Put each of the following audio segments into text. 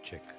check.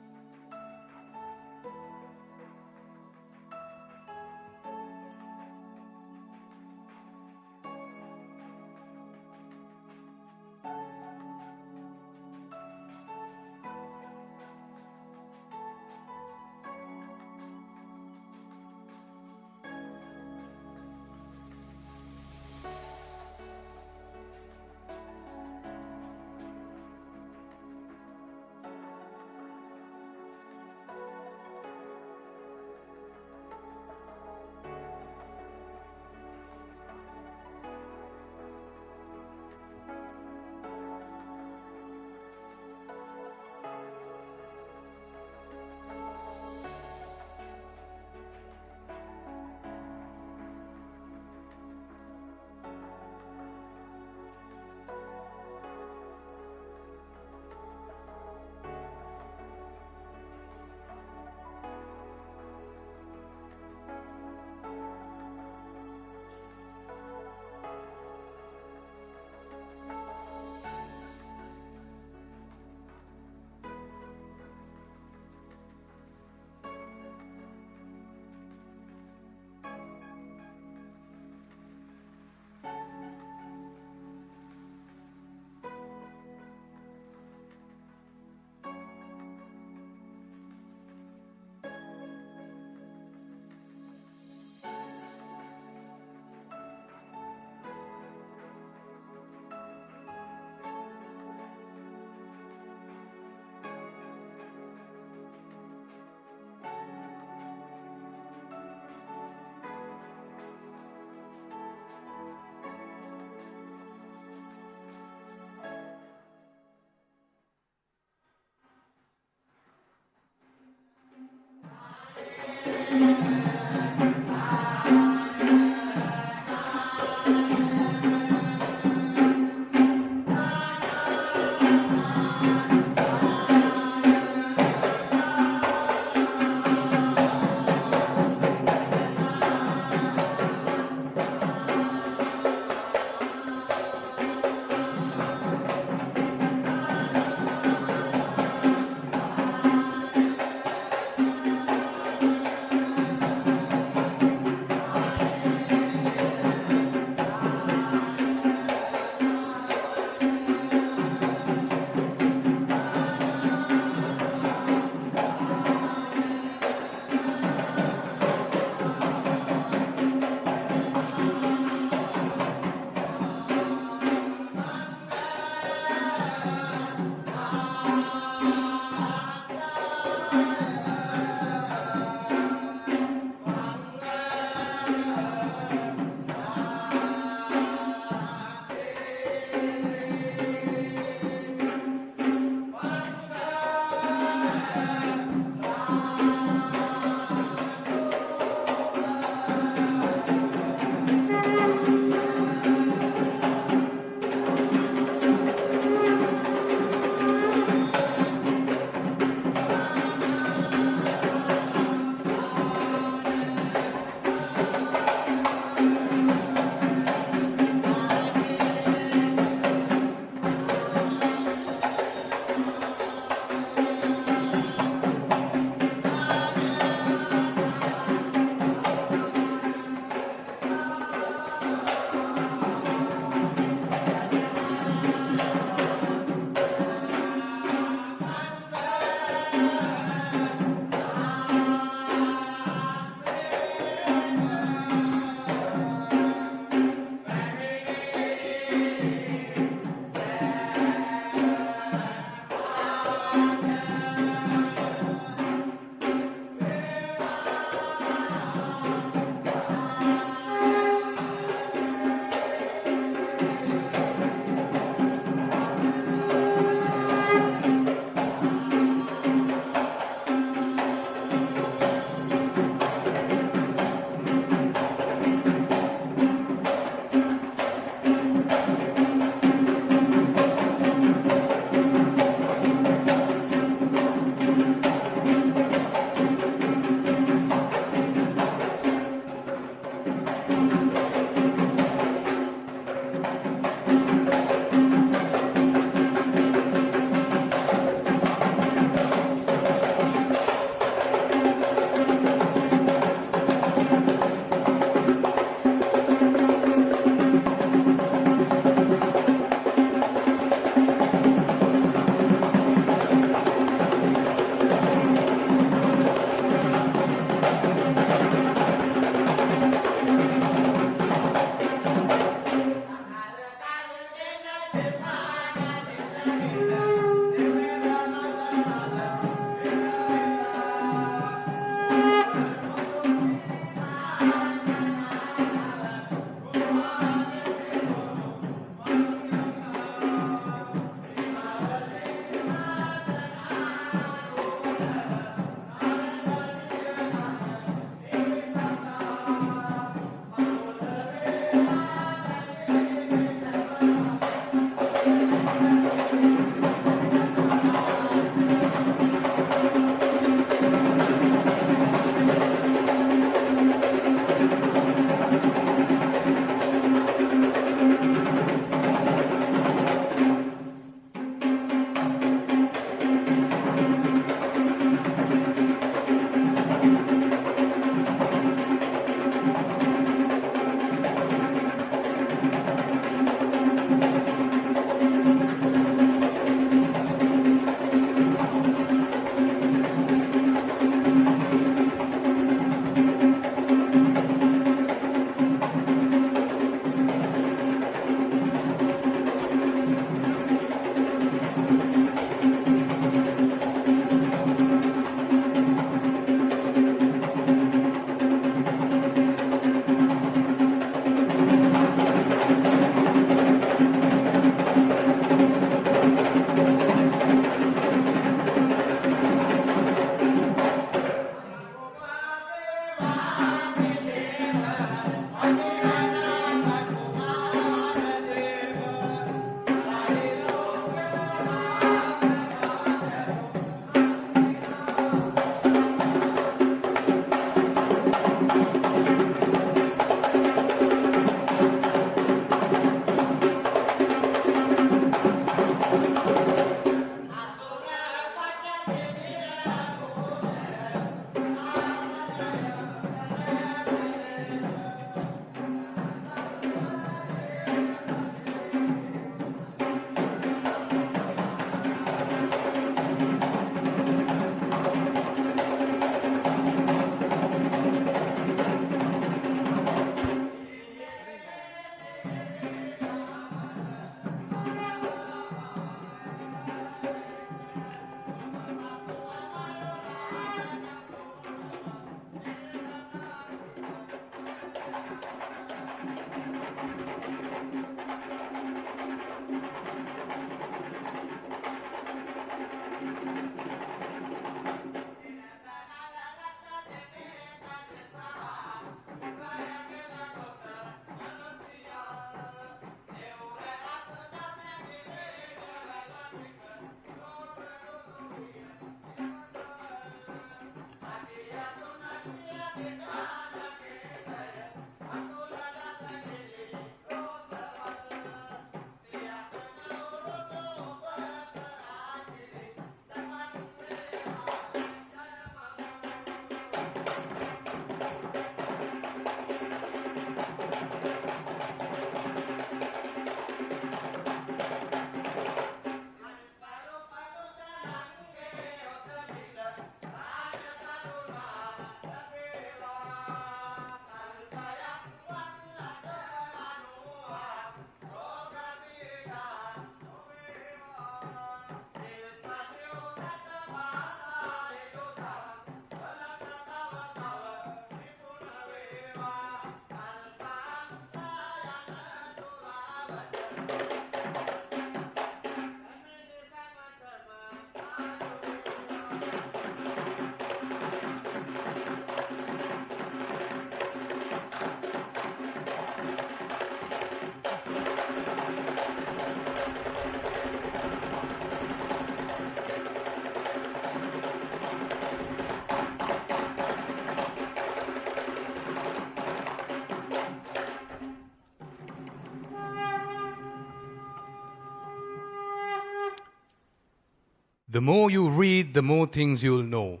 The more you read, the more things you'll know.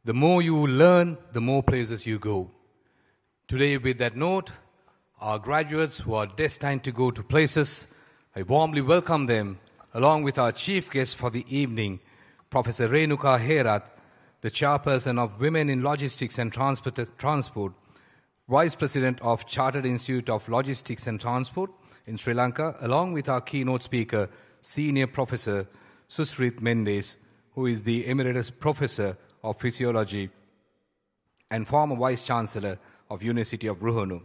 The more you learn, the more places you go. Today, with that note, our graduates who are destined to go to places, I warmly welcome them, along with our chief guest for the evening, Professor Renuka Herath, the chairperson of Women in Logistics and Transport, Vice President of Chartered Institute of Logistics and Transport in Sri Lanka, along with our keynote speaker, Senior Professor Susrit Mendes, who is the Emeritus Professor of Physiology and former Vice Chancellor of University of Ruhunu,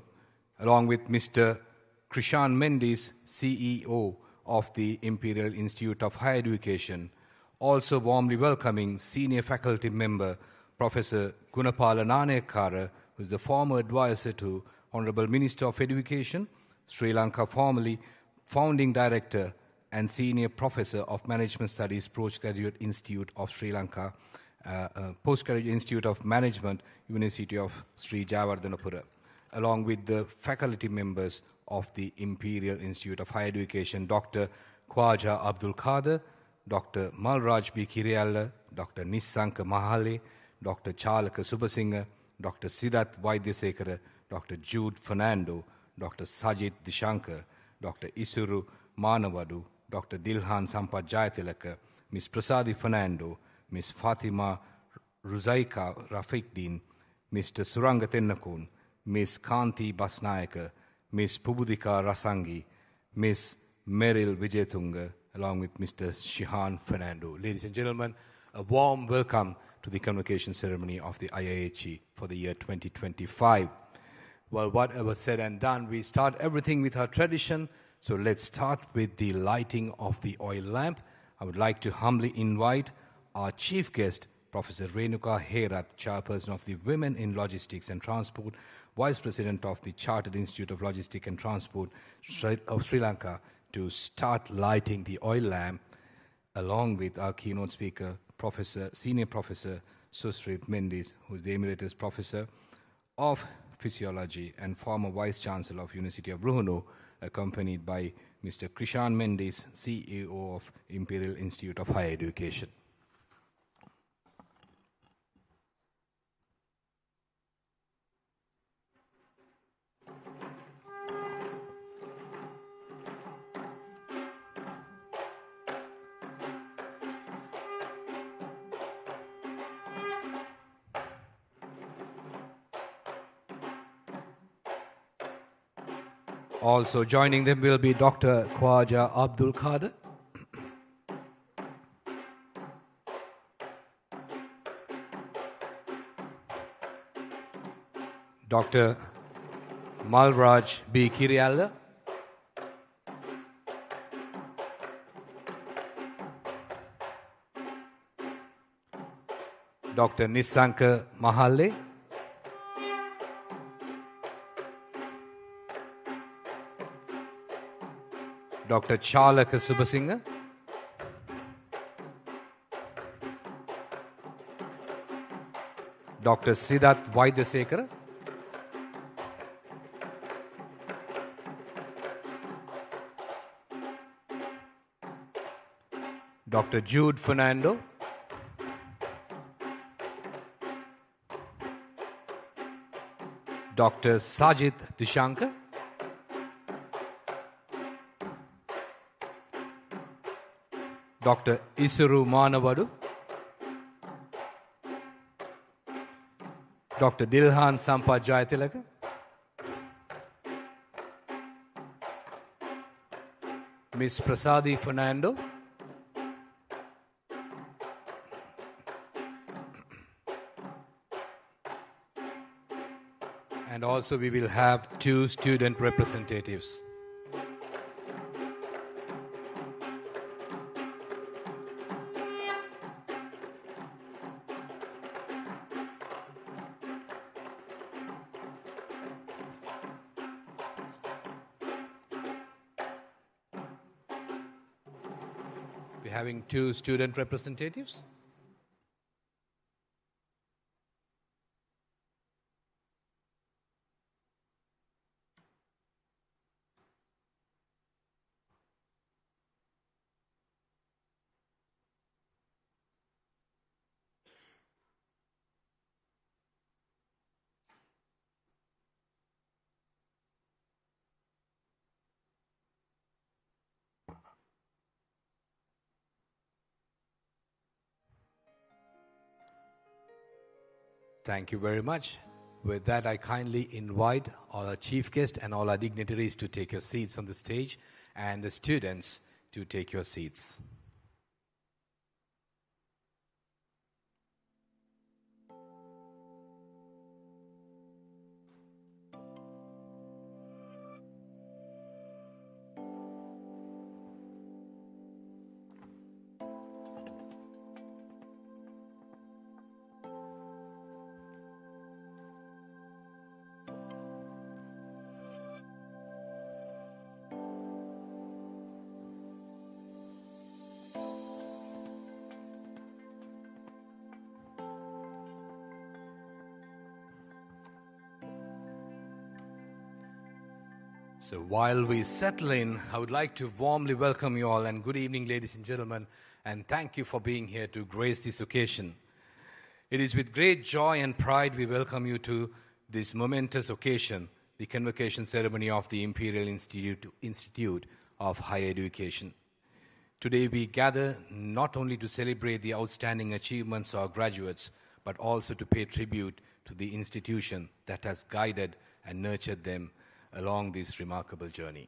along with Mr. Krishan Mendes, CEO of the Imperial Institute of Higher Education, also warmly welcoming Senior Faculty Member Professor Gunapala Nanayakara, who is the former advisor to Honorable Minister of Education, Sri Lanka, formerly Founding Director and Senior Professor of Management Studies, Postgraduate Institute of Sri Lanka, Postgraduate Institute of Management, University of Sri Jayawardhanapura, along with the faculty members of the Imperial Institute of Higher Education, Dr. Khwaja Abdul Qadir, Dr. Malraj B. Kiriyalla, Dr. Nisanka Mahale, Dr. Chalaka Subasinghe, Dr. Siddharth Vaidyasekara, Dr. Jude Fernando, Dr. Sajid Dishankar, Dr. Isuru Manavadu, Dr. Dilhan Sampath Jayatilaka, Ms. Prasadi Fernando, Ms. Fatima Ruzaika Rafiqdin, Mr. Suranga Tennakun, Ms. Kanti Basnayaka, Ms. Pubudika Rasangi, Ms. Meryl Vijayatunga, along with Mr. Shihan Fernando. Ladies and gentlemen, a warm welcome to the convocation ceremony of the IIHE for the year 2025. Well, whatever said and done, we start everything with our tradition. So let's start with the lighting of the oil lamp. I would like to humbly invite our chief guest, Professor Renuka Herath, chairperson of the Women in Logistics and Transport, Vice President of the Chartered Institute of Logistics and Transport of Sri Lanka, to start lighting the oil lamp, along with our keynote speaker, Senior Professor Susrit Mendes, who is the Emeritus Professor of Physiology and former Vice Chancellor of University of Ruhunu, accompanied by Mr. Krishan Mendes, CEO of Imperial Institute of Higher Education. Also joining them will be Dr. Khwaja Abdul Qadir, Dr. Malraj B. Kiriyalla, Dr. Nisanka Mahale, Dr. Chalaka Subasinghe, Dr. Siddharth Vaidyasekara, Dr. Jude Fernando, Dr. Sajid Dishankar, Dr. Isuru Manavadu, Dr. Dilhan Sampath Jayatilaka, Ms. Prasadi Fernando, and also we will have 2 student representatives. We're having 2 student representatives. Thank you very much. With that, I kindly invite all our chief guests and all our dignitaries to take your seats on the stage and the students to take your seats. So while we settle in, I would like to warmly welcome you all and good evening, ladies and gentlemen, and thank you for being here to grace this occasion. It is with great joy and pride we welcome you to this momentous occasion, the Convocation ceremony of the Imperial Institute of Higher Education. Today we gather not only to celebrate the outstanding achievements of our graduates, but also to pay tribute to the institution that has guided and nurtured them along this remarkable journey.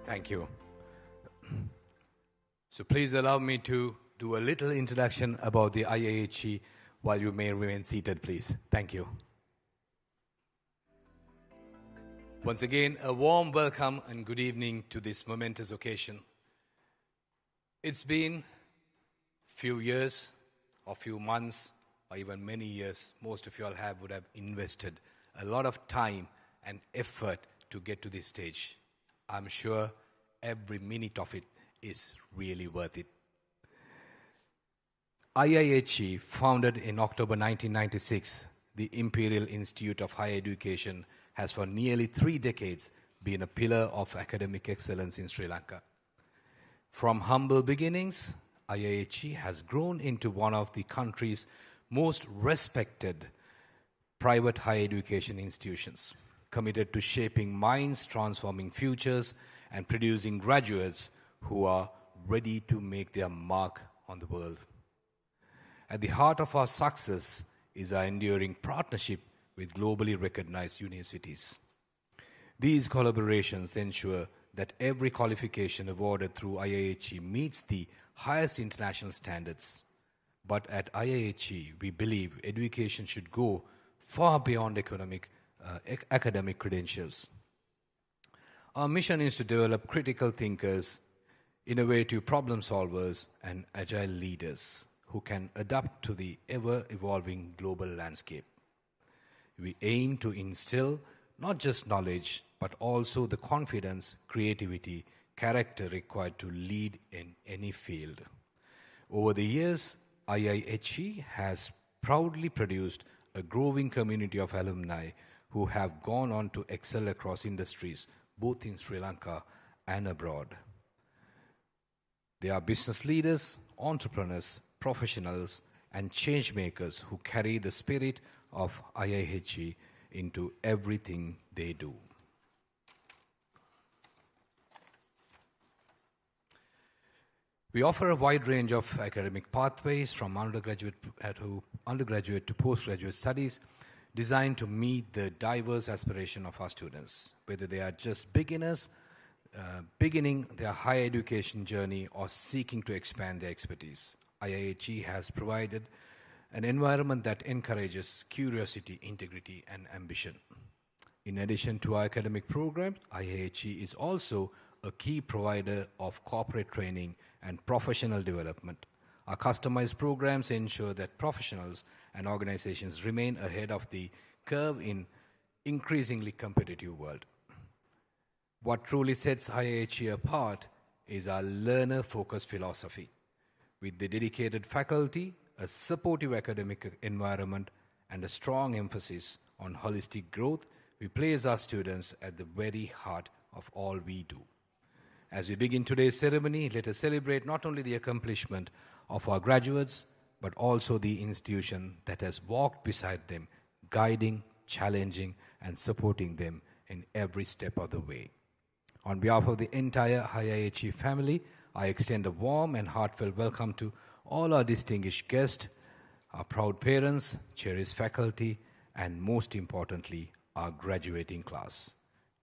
Thank you. So please allow me to do a little introduction about the IIHE while you may remain seated, please. Thank you. Once again, a warm welcome and good evening to this momentous occasion. It's been few years or few months or even many years, most of you all would have invested a lot of time and effort to get to this stage. I'm sure every minute of it is really worth it. IIHE, founded in October 1996, the Imperial Institute of Higher Education, has for nearly 3 decades been a pillar of academic excellence in Sri Lanka. From humble beginnings, IIHE has grown into one of the country's most respected private higher education institutions, committed to shaping minds, transforming futures, and producing graduates who are ready to make their mark on the world. At the heart of our success is our enduring partnership with globally recognized universities. These collaborations ensure that every qualification awarded through IIHE meets the highest international standards. But at IIHE, we believe education should go far beyond academic credentials. Our mission is to develop critical thinkers, innovative problem solvers, and agile leaders who can adapt to the ever-evolving global landscape. We aim to instill not just knowledge, but also the confidence, creativity, character required to lead in any field. Over the years, IIHE has proudly produced a growing community of alumni who have gone on to excel across industries, both in Sri Lanka and abroad. They are business leaders, entrepreneurs, professionals, and change makers who carry the spirit of IIHE into everything they do. We offer a wide range of academic pathways from undergraduate to postgraduate studies designed to meet the diverse aspiration of our students, whether they are just beginners, beginning their higher education journey or seeking to expand their expertise. IIHE has provided an environment that encourages curiosity, integrity, and ambition. In addition to our academic programs, IIHE is also a key provider of corporate training and professional development. Our customized programs ensure that professionals and organizations remain ahead of the curve in increasingly competitive world. What truly sets IIHE apart is our learner-focused philosophy. With the dedicated faculty, a supportive academic environment, and a strong emphasis on holistic growth, we place our students at the very heart of all we do. As we begin today's ceremony, let us celebrate not only the accomplishment of our graduates, but also the institution that has walked beside them, guiding, challenging, and supporting them in every step of the way. On behalf of the entire IIHE family, I extend a warm and heartfelt welcome to all our distinguished guests, our proud parents, cherished faculty, and most importantly, our graduating class.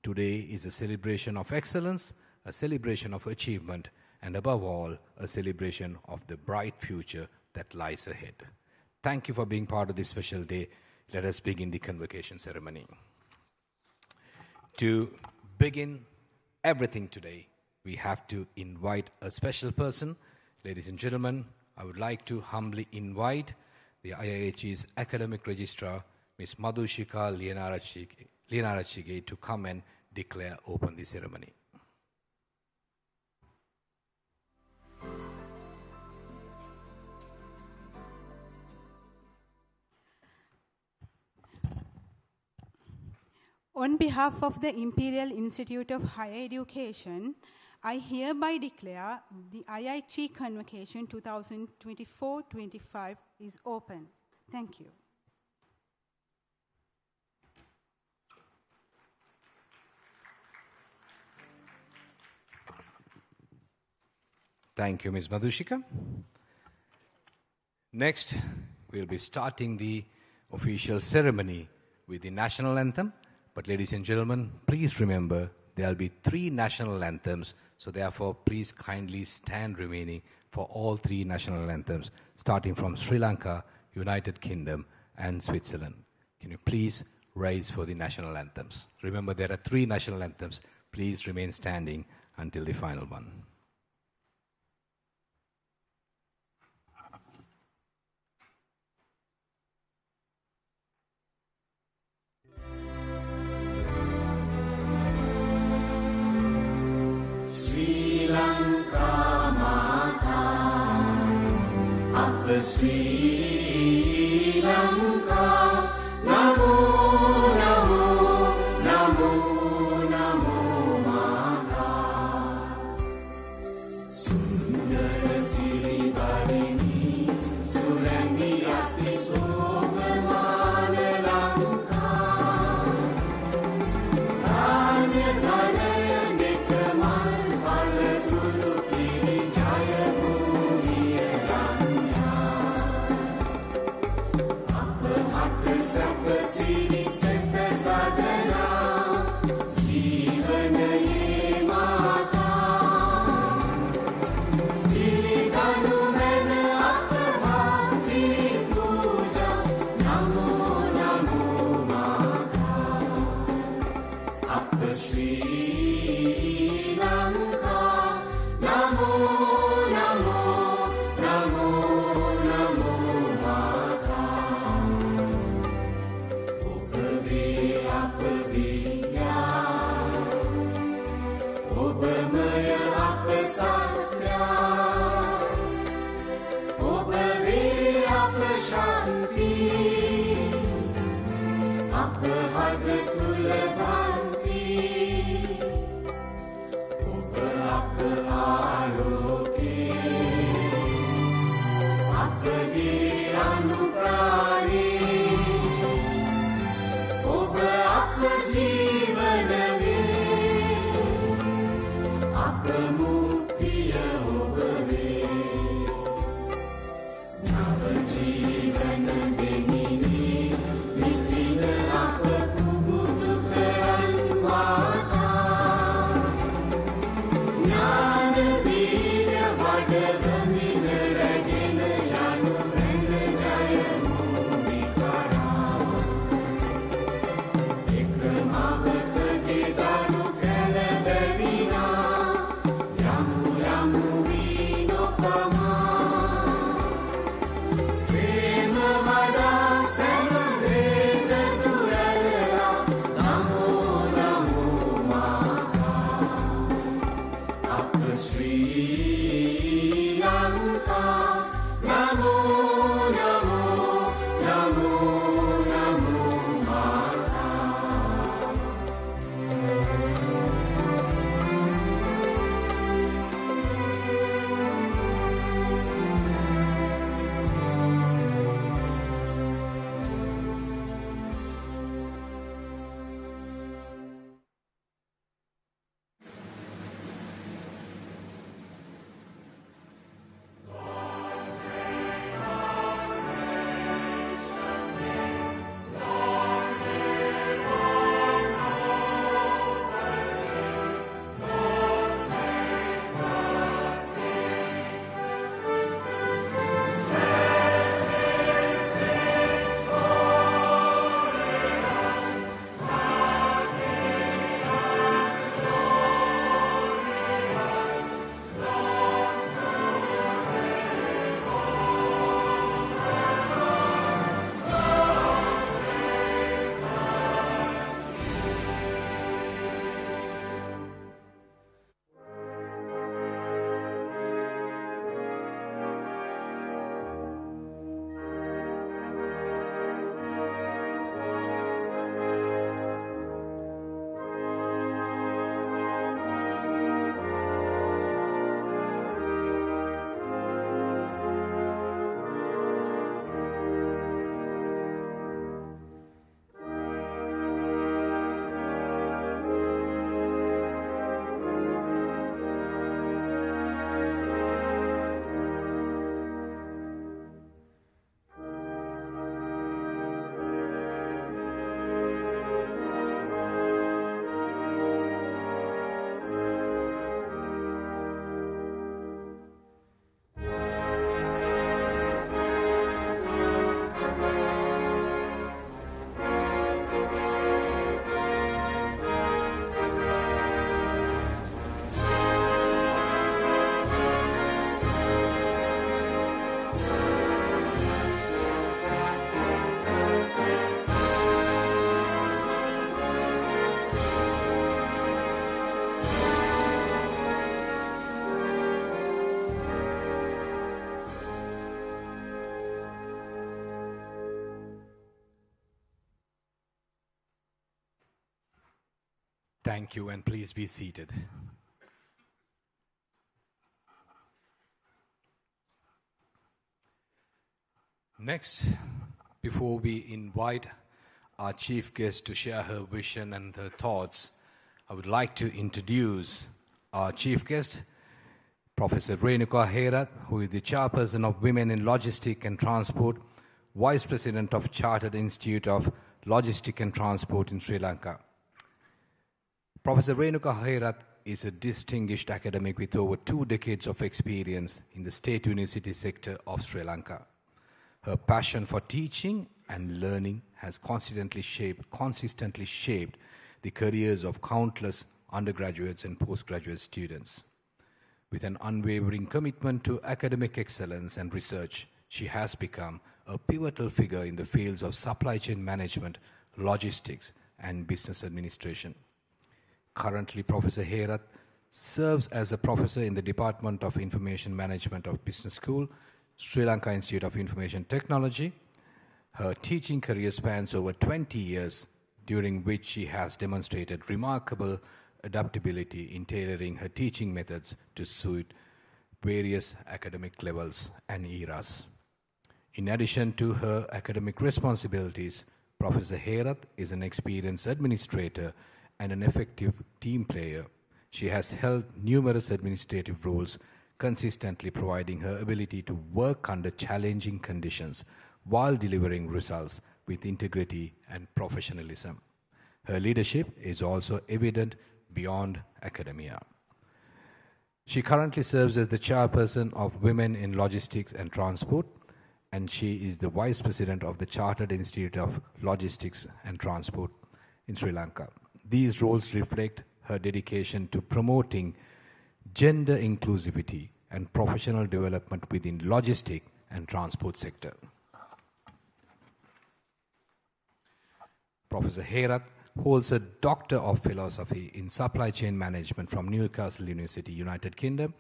Today is a celebration of excellence, a celebration of achievement, and above all, a celebration of the bright future that lies ahead. Thank you for being part of this special day. Let us begin the convocation ceremony. To begin everything today, we have to invite a special person. Ladies and gentlemen, I would like to humbly invite the IIHE's academic registrar, Ms. Madhushika Lienarachige, to come and open the ceremony. On behalf of the Imperial Institute of Higher Education, I hereby declare the IIHE Convocation 2024-25 is open. Thank you. Thank you, Ms. Madhushika. Next, we'll be starting the official ceremony with the national anthem. But ladies and gentlemen, please remember there will be 3 national anthems. So therefore, please kindly stand remaining for all 3 national anthems, starting from Sri Lanka, United Kingdom, and Switzerland. Can you please rise for the national anthems? Remember, there are 3 national anthems. Please remain standing until the final one. Sri Lanka, Namo, Namo, Namo, Namo, Mata. Sundara Siri Barini, Surani Ati Sogamana Lanka. Dhanya Dhanaya Nekamal, Palaturu Piri Jaya Bhumi Ranya. Thank you, and please be seated. Next, before we invite our chief guest to share her vision and her thoughts, I would like to introduce our chief guest, Professor Renuka Herath, who is the chairperson of Women in Logistics and Transport, Vice President of Chartered Institute of Logistics and Transport in Sri Lanka. Professor Renuka Herath is a distinguished academic with over 2 decades of experience in the state university sector of Sri Lanka. Her passion for teaching and learning has consistently shaped the careers of countless undergraduates and postgraduate students. With an unwavering commitment to academic excellence and research, she has become a pivotal figure in the fields of supply chain management, logistics, and business administration. Currently, Professor Herath serves as a professor in the Department of Information Management of Business School, Sri Lanka Institute of Information Technology. Her teaching career spans over 20 years, during which she has demonstrated remarkable adaptability in tailoring her teaching methods to suit various academic levels and eras. In addition to her academic responsibilities, Professor Herath is an experienced administrator and an effective team player. She has held numerous administrative roles, consistently providing her ability to work under challenging conditions while delivering results with integrity and professionalism. Her leadership is also evident beyond academia. She currently serves as the chairperson of Women in Logistics and Transport, and she is the vice president of the Chartered Institute of Logistics and Transport in Sri Lanka. These roles reflect her dedication to promoting gender inclusivity and professional development within logistics and transport sector. Professor Herath holds a Doctor of Philosophy in Supply Chain Management from Newcastle University, United Kingdom.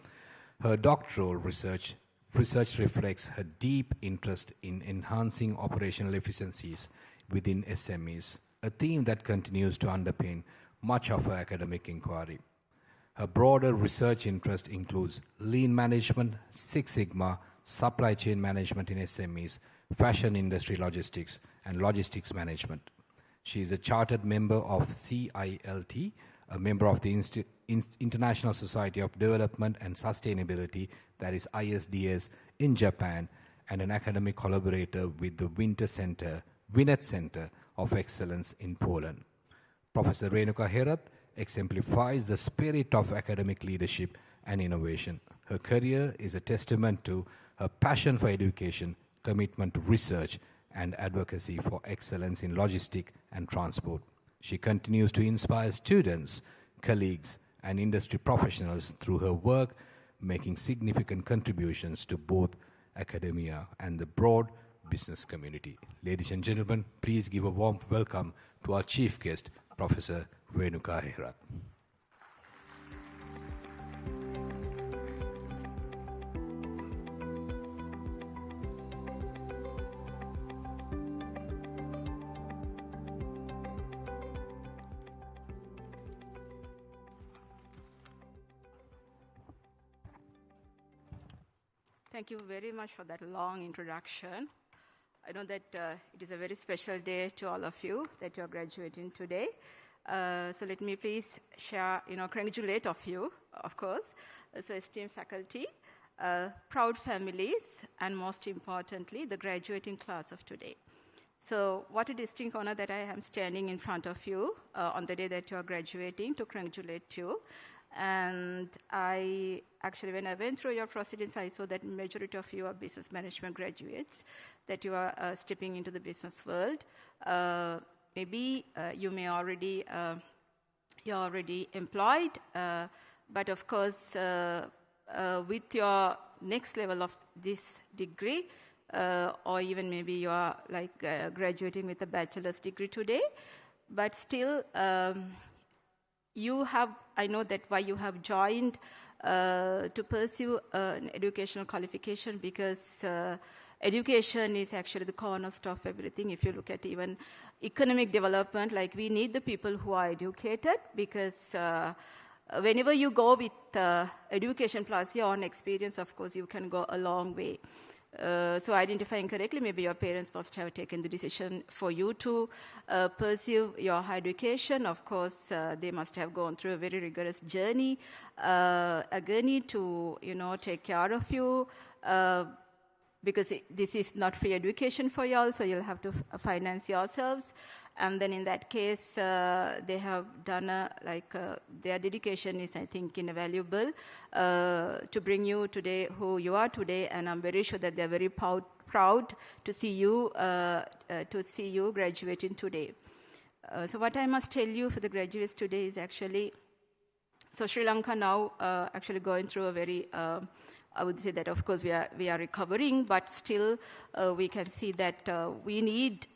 Her doctoral research reflects her deep interest in enhancing operational efficiencies within SMEs, a theme that continues to underpin much of her academic inquiry. Her broader research interest includes lean management, Six Sigma, supply chain management in SMEs, fashion industry logistics, and logistics management. She is a chartered member of CILT, a member of the International Society of Development and Sustainability, that is ISDS, in Japan, and an academic collaborator with the Winnet Center of Excellence in Poland. Professor Renuka Herath exemplifies the spirit of academic leadership and innovation. Her career is a testament to her passion for education, commitment to research, and advocacy for excellence in logistics and transport. She continues to inspire students, colleagues, and industry professionals through her work, making significant contributions to both academia and the broad business community. Ladies and gentlemen, please give a warm welcome to our chief guest, Professor Renuka Herath. Thank you very much for that long introduction. I know that it is a very special day to all of you that you are graduating today. So let me please share, congratulate of you, of course. So esteemed faculty, proud families, and most importantly, the graduating class of today. So what a distinct honor that I am standing in front of you on the day that you are graduating to congratulate you. And I actually, when I went through your proceedings, I saw that majority of you are business management graduates, that you are stepping into the business world. Maybe you may already, you're already employed, but of course, with your next level of this degree, or even maybe you are like graduating with a bachelor's degree today, but still, you have, I know that why you have joined to pursue an educational qualification, because education is actually the cornerstone of everything. If you look at even economic development, like we need the people who are educated, because whenever you go with education plus your own experience, of course, you can go a long way. So identifying correctly, maybe your parents must have taken the decision for you to pursue your higher education. Of course, they must have gone through a very rigorous journey, to, take care of you, because this is not free education for y'all, so you'll have to finance yourselves. And then in that case, they have done their dedication is, I think, invaluable to bring you today who you are today. And I'm very sure that they're very proud to see you graduating today. So what I must tell you for the graduates today is actually, so Sri Lanka now actually going through a very, I would say that of course we are recovering, but still we can see that we need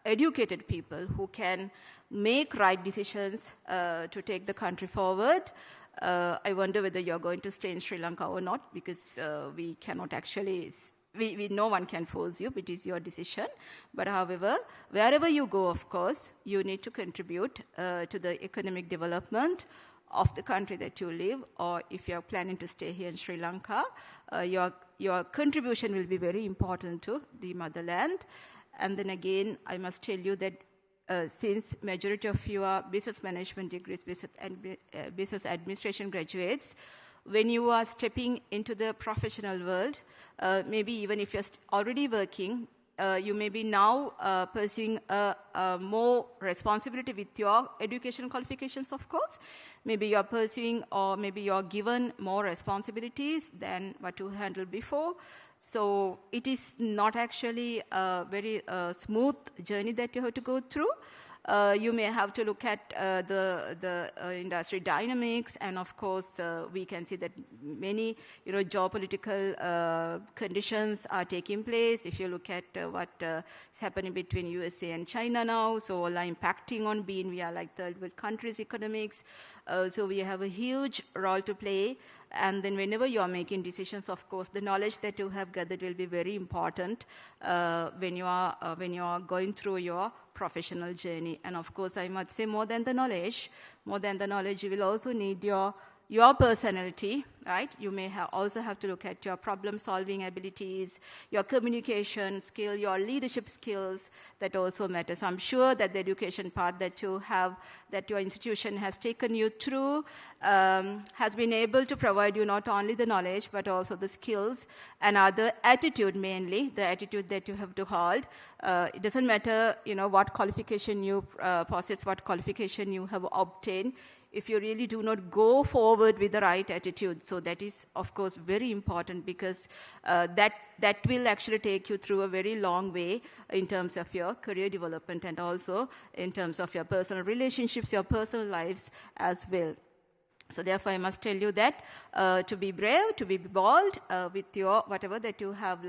educated people who can make right decisions to take the country forward. I wonder whether you're going to stay in Sri Lanka or not, because we cannot actually, no one can force you, it is your decision. But however, wherever you go, of course, you need to contribute to the economic development of the country that you live, or if you're planning to stay here in Sri Lanka, your contribution will be very important to the motherland. And then again, I must tell you that since majority of you are business management degrees, business administration graduates, when you are stepping into the professional world, maybe even if you're already working, you may be now pursuing more responsibility with your education qualifications, of course. Maybe you're pursuing, or maybe you're given more responsibilities than what you handled before. So it is not actually a very smooth journey that you have to go through. You may have to look at the industry dynamics, and of course we can see that many geopolitical conditions are taking place. If you look at what is happening between USA and China now, so all are impacting on being we are like third world countries' economics. So we have a huge role to play. And then whenever you are making decisions, of course, the knowledge that you have gathered will be very important when you are going through your professional journey. And of course, I must say more than the knowledge, you will also need your personality, right? You may also have to look at your problem-solving abilities, your communication skill, your leadership skills. That also matters. I'm sure that the education path that you have, that your institution has taken you through, has been able to provide you not only the knowledge, but also the skills and other attitude, mainly the attitude that you have to hold. It doesn't matter, what qualification you possess, what qualification you have obtained, if you really do not go forward with the right attitude. So that is, of course, very important, because that will actually take you through a very long way in terms of your career development, and also in terms of your personal relationships, your personal lives as well. So therefore, I must tell you that to be brave, to be bold with your whatever that you have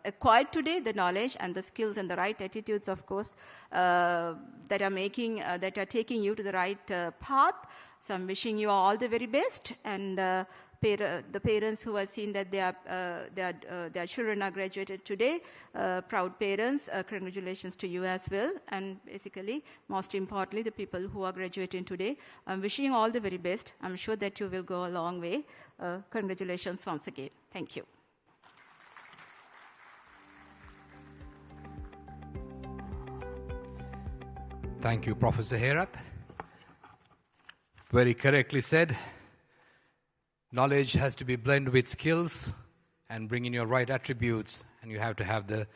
acquired today, the knowledge and the skills and the right attitudes, of course, that are taking you to the right path. So I'm wishing you all the very best, and the parents who have seen that their children are graduated today, proud parents, congratulations to you as well. And basically, most importantly, the people who are graduating today, I'm wishing you all the very best. I'm sure that you will go a long way. Congratulations once again. Thank you. Thank you, Professor Herat. Very correctly said. Knowledge has to be blended with skills and bring in your right attributes, and you have to have the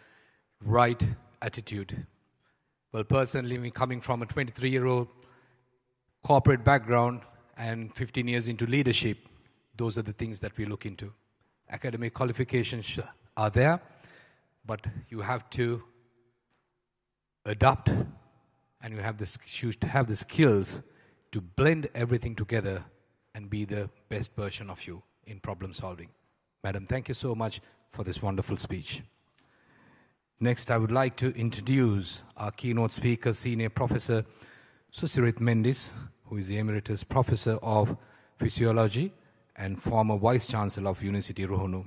right attitude. Well, personally, me coming from a 23-year-old corporate background and 15 years into leadership, those are the things that we look into. Academic qualifications are there, but you have to adapt, and you have the skills to blend everything together and be the best version of you in problem solving. Madam, thank you so much for this wonderful speech. Next, I would like to introduce our keynote speaker, Senior Professor Susirit Mendis, who is the Emeritus Professor of Physiology and former Vice Chancellor of University Ruhunu.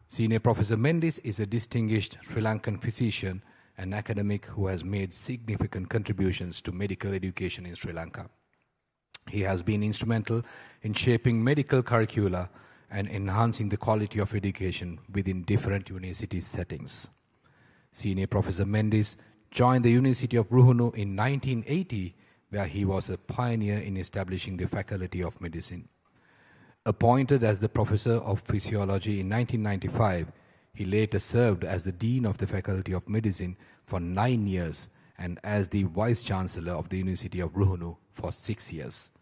Senior Professor Mendis is a distinguished Sri Lankan physician and academic who has made significant contributions to medical education in Sri Lanka. He has been instrumental in shaping medical curricula and enhancing the quality of education within different university settings. Senior Professor Mendis joined the University of Ruhunu in 1980, where he was a pioneer in establishing the Faculty of Medicine. Appointed as the Professor of Physiology in 1995, he later served as the Dean of the Faculty of Medicine for 9 years and as the Vice-Chancellor of the University of Ruhunu for 6 years.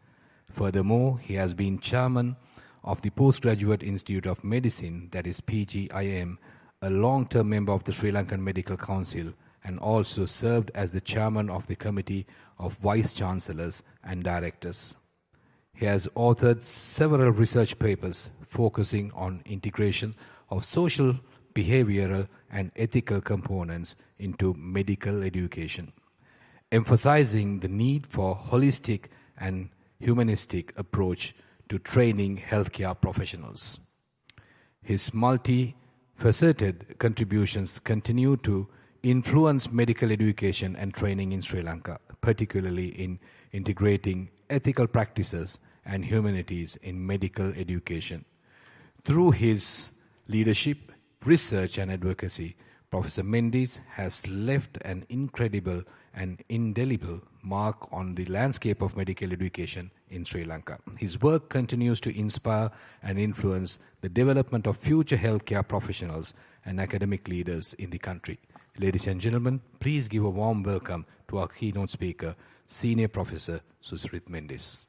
Furthermore, he has been Chairman of the Postgraduate Institute of Medicine, that is PGIM, a long-term member of the Sri Lankan Medical Council, and also served as the Chairman of the Committee of Vice-Chancellors and Directors. He has authored several research papers focusing on integration of social, behavioral, and ethical components into medical education, emphasizing the need for holistic and humanistic approach to training healthcare professionals. His multifaceted contributions continue to influence medical education and training in Sri Lanka, particularly in integrating ethical practices and humanities in medical education. Through his leadership, research, and advocacy, Professor Mendis has left an incredible and indelible mark on the landscape of medical education in Sri Lanka. His work continues to inspire and influence the development of future healthcare professionals and academic leaders in the country. Ladies and gentlemen, please give a warm welcome to our keynote speaker, Senior Professor Susrit Mendis.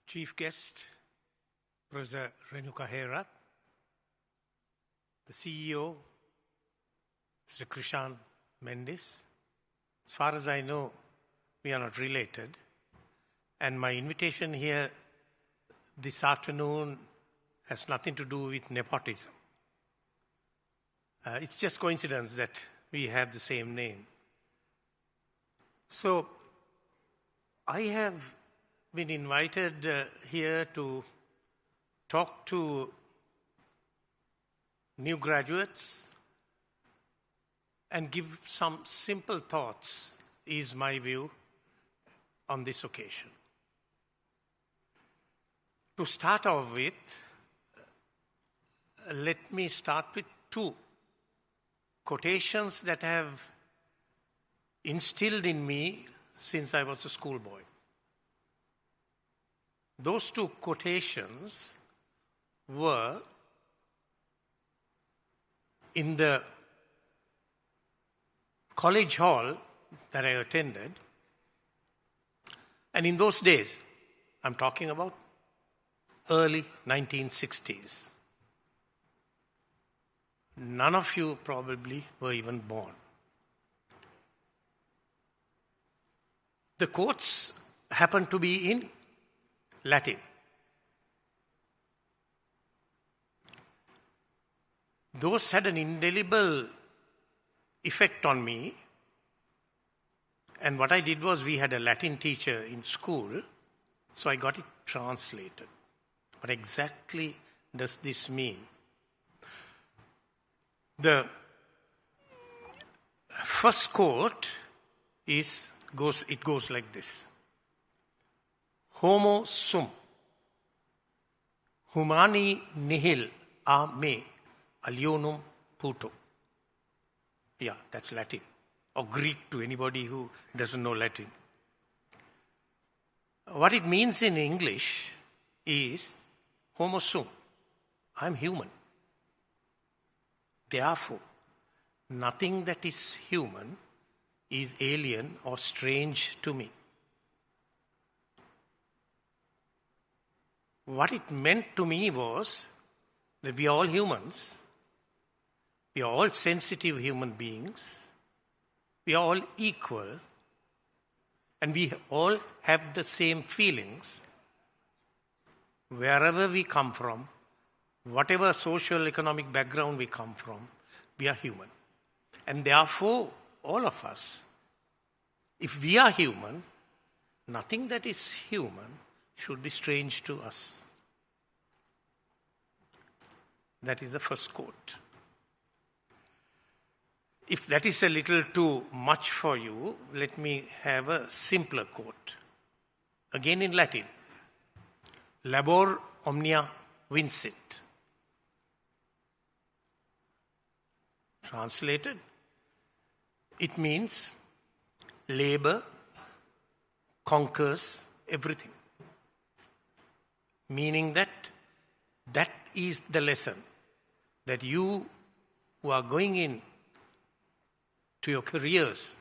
Chief guest, Professor Renuka Herat, the CEO, Mr. Krishan Mendis. As far as I know, we are not related. And my invitation here this afternoon has nothing to do with nepotism. It's just coincidence that we have the same name. So, I have been invited here to talk to new graduates and give some simple thoughts, is my view on this occasion. To start off with, let me start with two quotations that have instilled in me since I was a schoolboy. Those two quotations were in the college hall that I attended. And in those days, I'm talking about early 1960s. None of you probably were even born. The quotes happened to be in Latin. Those had an indelible effect on me. And what I did was, we had a Latin teacher in school, so I got it translated. What exactly does this mean? The first quote goes like this. Homo sum, humani nihil a me alionum puto. Yeah, that's Latin. Or Greek to anybody who doesn't know Latin. What it means in English is, homo sum, I'm human. Therefore, nothing that is human is alien or strange to me. What it meant to me was that we are all humans. We are all sensitive human beings. We are all equal. And we all have the same feelings. wherever we come from, whatever social economic background we come from, we are human. And therefore, all of us, if we are human, nothing that is human should be strange to us. That is the first quote. If that is a little too much for you, let me have a simpler quote. Again in Latin. Labor omnia vincit. Translated, it means labor conquers everything. Meaning that is the lesson that you who are going in to your careers,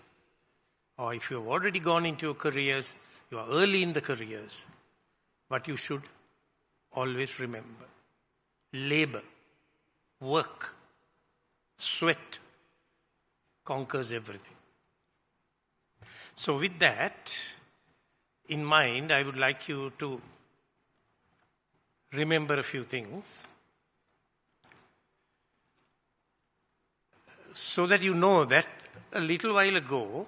or if you have already gone into your careers, you are early in the careers, but you should always remember. Labor, work, sweat conquers everything. So with that in mind, I would like you to remember a few things so that you know that a little while ago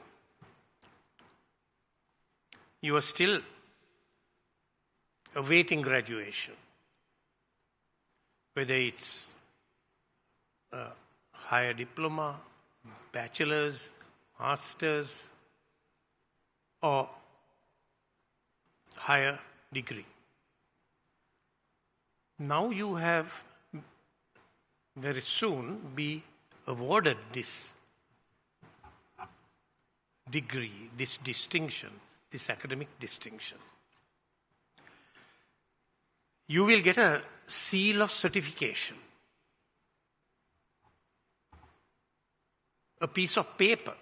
you were still awaiting graduation, whether it's a higher diploma, bachelor's, master's, or higher degree. Now you have very soon be awarded this degree, this distinction, this academic distinction. You will get a seal of certification, a piece of paper,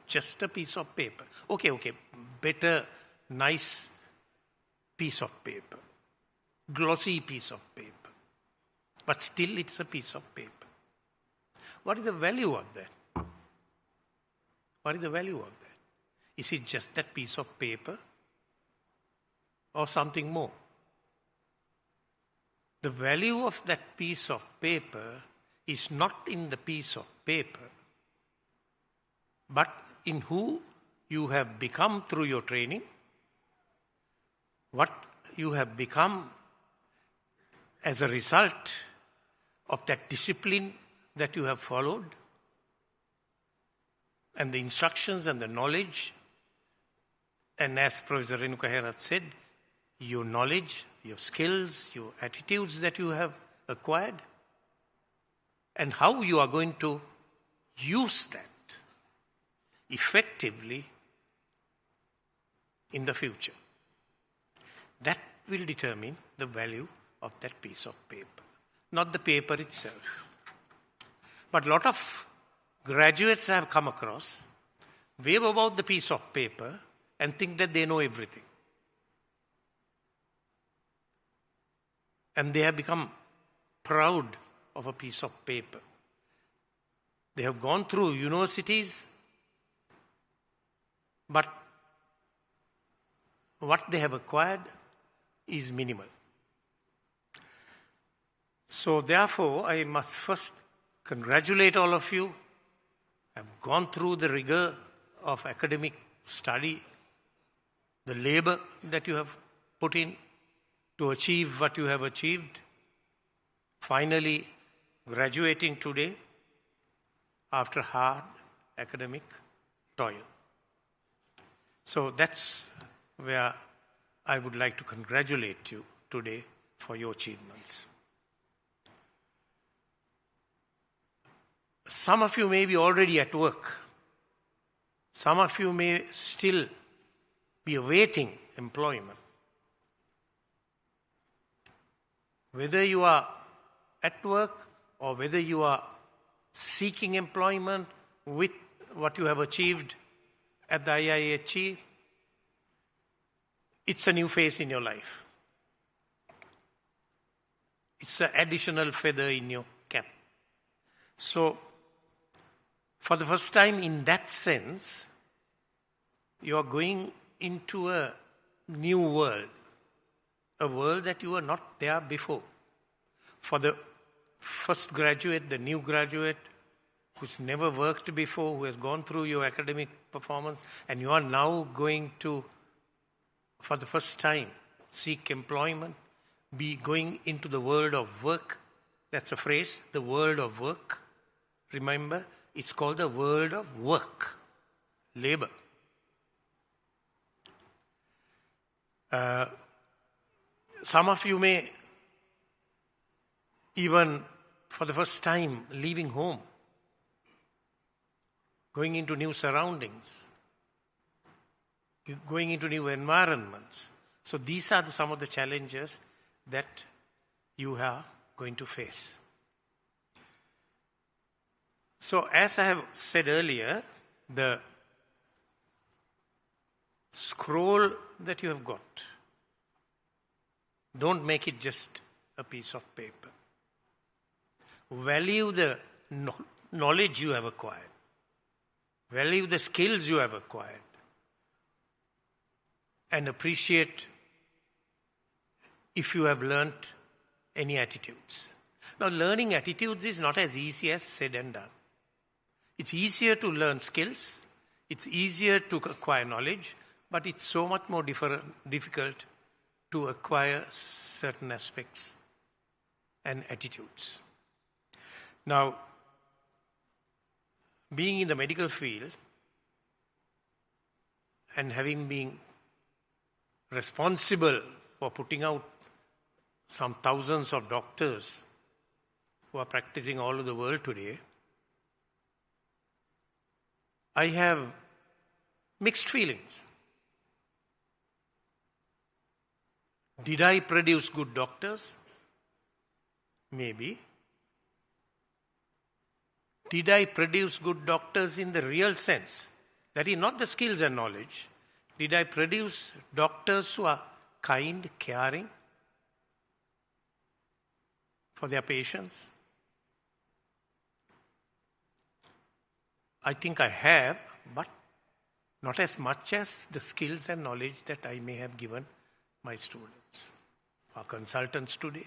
just a piece of paper. Okay, better, nice piece of paper, glossy piece of paper, but still it's a piece of paper. What is the value of that? What is the value of that? Is it just that piece of paper or something more? The value of that piece of paper is not in the piece of paper, but in who you have become through your training, what you have become as a result of that discipline that you have followed, and the instructions and the knowledge. And as Professor Renuka Herat said, your knowledge, your skills, your attitudes that you have acquired, and how you are going to use that effectively in the future. That will determine the value of that piece of paper, not the paper itself. But a lot of graduates I have come across wave about the piece of paper and think that they know everything. And they have become proud of a piece of paper. They have gone through universities, but what they have acquired is minimal. So therefore, I must first congratulate all of you. I've gone through the rigor of academic study, the labor that you have put in to achieve what you have achieved. Finally, graduating today after hard academic toil. So that's where I would like to congratulate you today for your achievements. Some of you may be already at work. Some of you may still be awaiting employment. Whether you are at work or whether you are seeking employment with what you have achieved at the IIHE, it's a new phase in your life. It's an additional feather in your cap. So, for the first time in that sense, you are going into a new world, a world that you were not there before. For the first graduate, the new graduate, who's never worked before, who has gone through your academic performance, and you are now going to, for the first time, seek employment, be going into the world of work. That's a phrase, the world of work. Remember, it's called the world of work, labor. Some of you may even, for the first time, leaving home, going into new surroundings, going into new environments. So these are some of the challenges that you are going to face. So as I have said earlier, the scroll that you have got, don't make it just a piece of paper. Value the knowledge you have acquired. Value the skills you have acquired. And appreciate if you have learnt any attitudes. Now, learning attitudes is not as easy as said and done. It's easier to learn skills. It's easier to acquire knowledge. But it's so much more difficult to acquire certain aspects and attitudes. Now, being in the medical field and having been responsible for putting out some thousands of doctors who are practicing all over the world today, I have mixed feelings. Did I produce good doctors? Maybe. Did I produce good doctors in the real sense? That is not the skills and knowledge. Did I produce doctors who are kind, caring for their patients? I think I have, but not as much as the skills and knowledge that I may have given my students, our consultants today.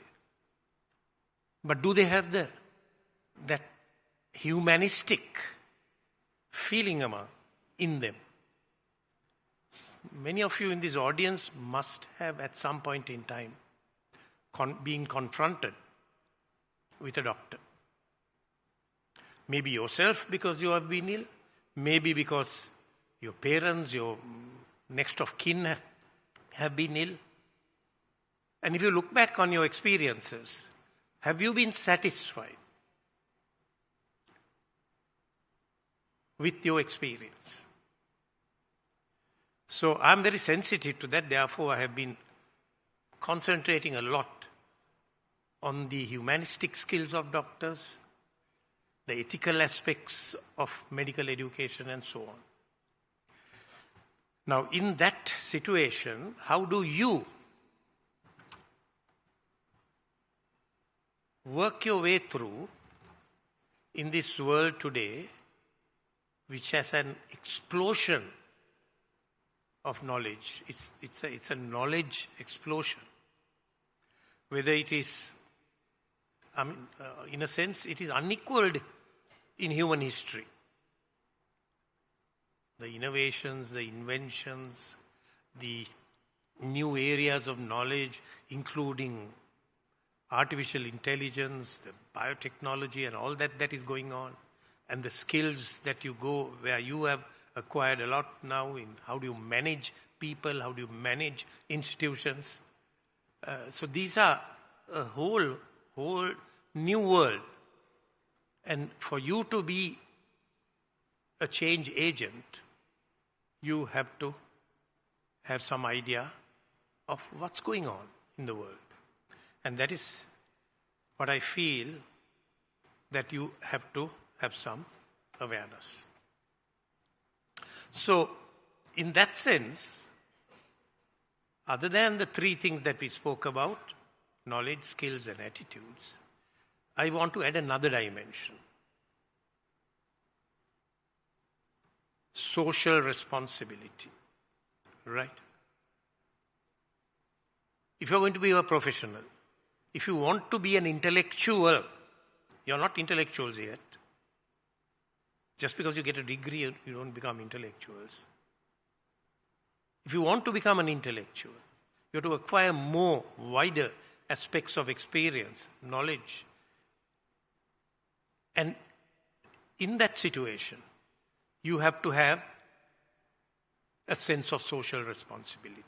But do they have that humanistic feeling in them? Many of you in this audience must have at some point in time been confronted with a doctor. Maybe yourself because you have been ill, maybe because your parents, your next of kin have been ill. And if you look back on your experiences, have you been satisfied with your experience? So I'm very sensitive to that. Therefore, I have been concentrating a lot on the humanistic skills of doctors, the ethical aspects of medical education, and so on. Now, in that situation, how do you work your way through in this world today, which has an explosion of knowledge? It's a knowledge explosion. Whether it is, in a sense, it is unequaled in human history. The innovations, the inventions, the new areas of knowledge, including artificial intelligence, the biotechnology and all that is going on, and the skills that you go, where you have acquired a lot now in how do you manage people, how do you manage institutions. So these are a whole new world. And for you to be a change agent, you have to have some idea of what's going on in the world. And that is what I feel that you have to have some awareness. So, in that sense, other than the three things that we spoke about, knowledge, skills, and attitudes, I want to add another dimension. Social responsibility. Right? if you're going to be a professional, if you want to be an intellectual, you're not intellectuals yet. Just because you get a degree, you don't become intellectuals. If you want to become an intellectual, you have to acquire more, wider aspects of experience, knowledge. And in that situation, you have to have a sense of social responsibility.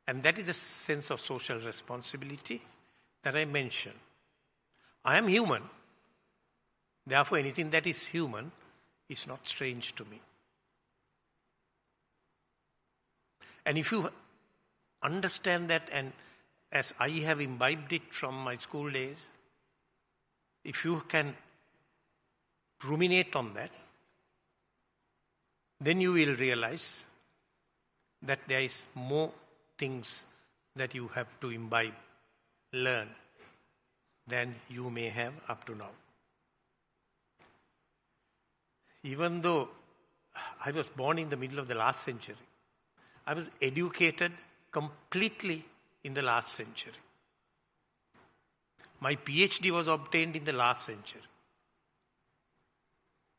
And that is the sense of social responsibility that I mentioned. I am human. Therefore, anything that is human is not strange to me. And if you understand that, and as I have imbibed it from my school days, if you can ruminate on that, then you will realize that there is more things that you have to imbibe, learn, than you may have up to now. Even though I was born in the middle of the last century, I was educated completely in the last century. My PhD was obtained in the last century.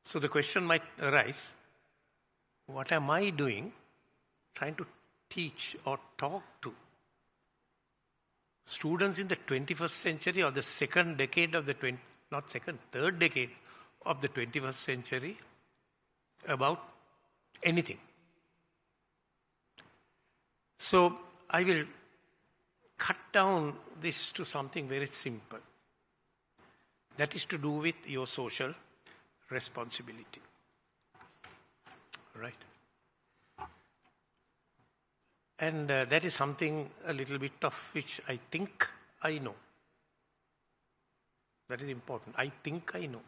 So the question might arise, what am I doing trying to teach or talk to students in the 21st century or the second decade of the third decade of the 21st century about anything? So I will cut down this to something very simple. That is to do with your social responsibility. Right? And that is something a little bit of which I think I know. That is important. I think I know.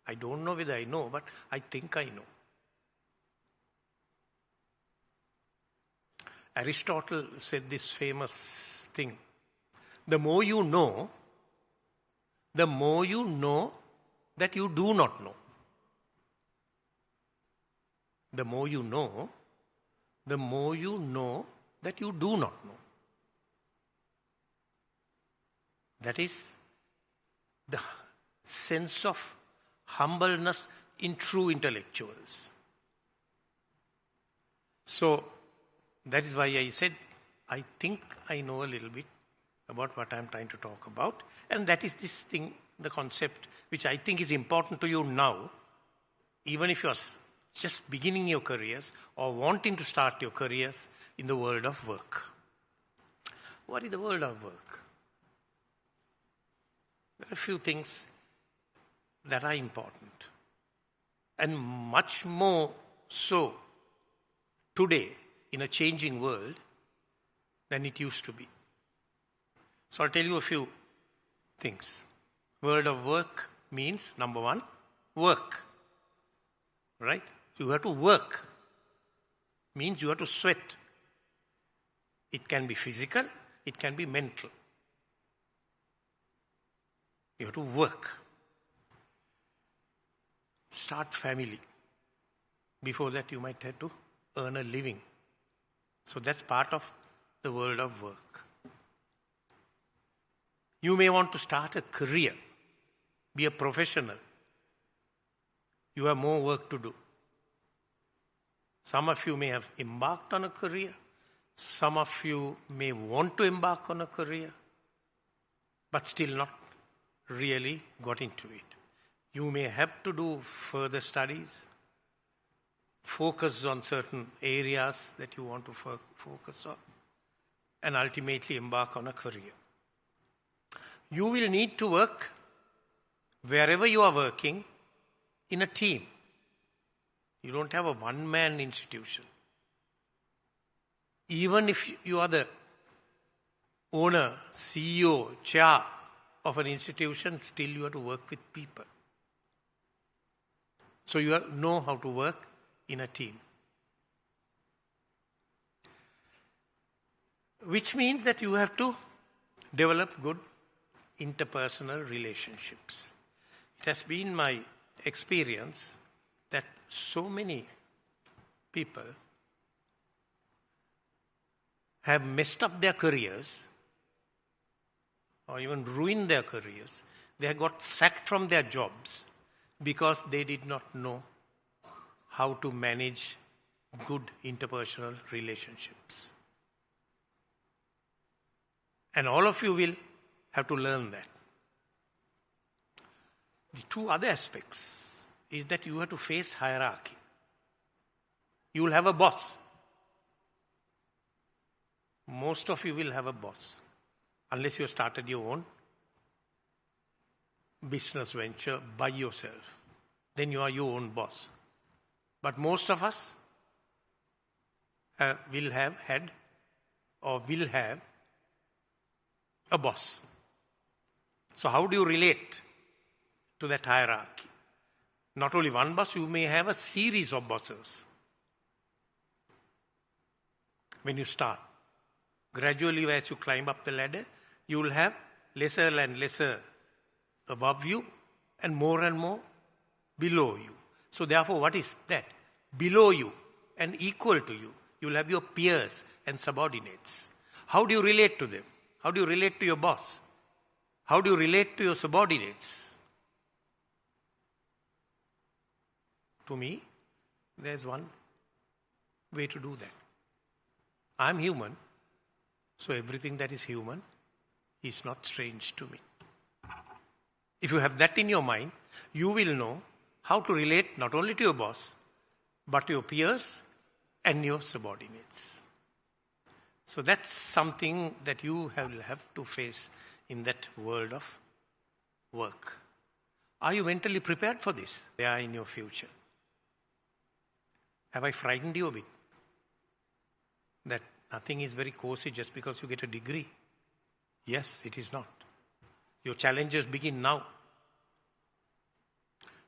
I don't know whether I know, but I think I know. Aristotle said this famous thing. The more you know that you do not know. The more you know that you do not know. That is the sense of humbleness in true intellectuals. So, that is why I said, I think I know a little bit about what I am trying to talk about. And that is this thing, the concept, which I think is important to you now, even if you are just beginning your careers or wanting to start your careers in the world of work. What is the world of work? There are a few things that are important. And much more so today in a changing world than it used to be. So I'll tell you a few things. World of work means, number one, work. Right? You have to work. Means you have to sweat. It can be physical, it can be mental. You have to work. Start family. Before that you might have to earn a living. So that's part of the world of work. You may want to start a career, be a professional. You have more work to do. Some of you may have embarked on a career. Some of you may want to embark on a career, but still not really got into it. You may have to do further studies, focus on certain areas that you want to focus on, and ultimately embark on a career. You will need to work wherever you are working in a team. You don't have a one-man institution. Even if you are the owner, CEO, chair of an institution, still you have to work with people. So you know how to work in a team. Which means that you have to develop good interpersonal relationships. It has been my experience that so many people have messed up their careers or even ruined their careers. They have got sacked from their jobs because they did not know how to manage good interpersonal relationships. And all of you will have to learn that. The two other aspects is that you have to face hierarchy. You will have a boss. Most of you will have a boss, unless you have started your own business venture by yourself. Then you are your own boss. But most of us will have had or will have a boss. So how do you relate to that hierarchy? Not only one boss, you may have a series of bosses. When you start, gradually as you climb up the ladder, you will have lesser and lesser above you and more below you. So therefore, what is that? Below you and equal to you, you will have your peers and subordinates. How do you relate to them? How do you relate to your boss? How do you relate to your subordinates? To me, there's one way to do that. I'm human, so everything that is human is not strange to me. If you have that in your mind, you will know how to relate not only to your boss, but to your peers and your subordinates. So that's something that you will have to face in that world of work. Are you mentally prepared for this? They are in your future. Have I frightened you a bit? That nothing is very cozy just because you get a degree. Yes, it is not. Your challenges begin now.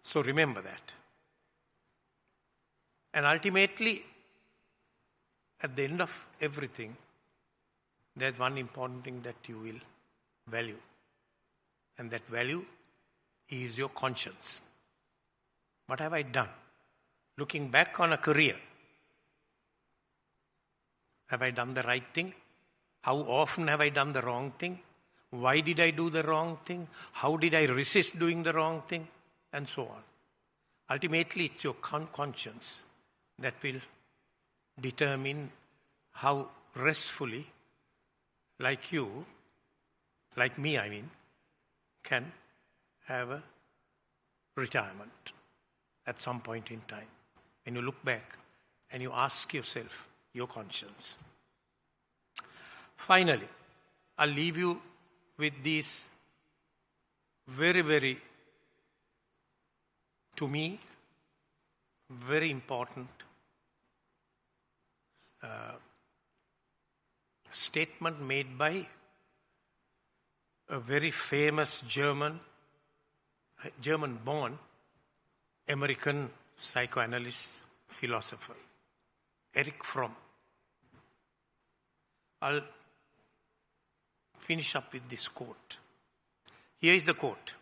So remember that. And ultimately, at the end of everything, there's one important thing that you will value. And that value is your conscience. What have I done? Looking back on a career, have I done the right thing? How often have I done the wrong thing? Why did I do the wrong thing? How did I resist doing the wrong thing? And so on. Ultimately, it's your conscience that will determine how restfully, like you, like me, can have a retirement at some point in time. When you look back and you ask yourself, your conscience. Finally, I'll leave you with these very, very, to me, very important statement made by a very famous German-born American psychoanalyst, philosopher, Erich Fromm. I'll finish up with this quote. Here is the quote.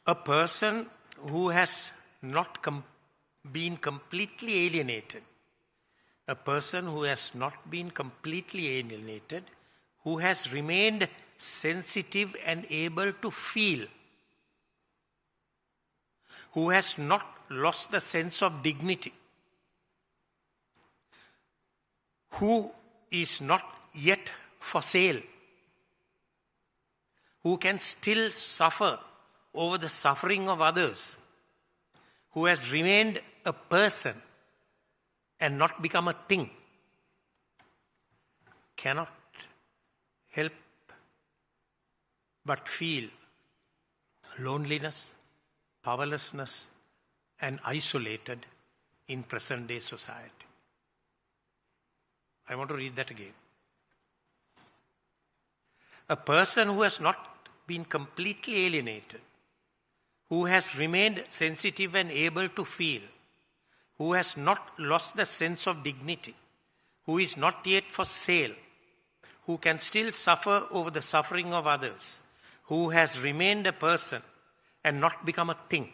A person who has not been completely alienated, a person who has not been completely alienated, who has remained sensitive and able to feel, who has not lost the sense of dignity, who is not yet for sale, who can still suffer over the suffering of others, who has remained a person and not become a thing, cannot help but feel loneliness, powerlessness, and isolated in present-day society. I want to read that again. A person who has not been completely alienated, who has remained sensitive and able to feel, who has not lost the sense of dignity, who is not yet for sale, who can still suffer over the suffering of others, who has remained a person and not become a thing,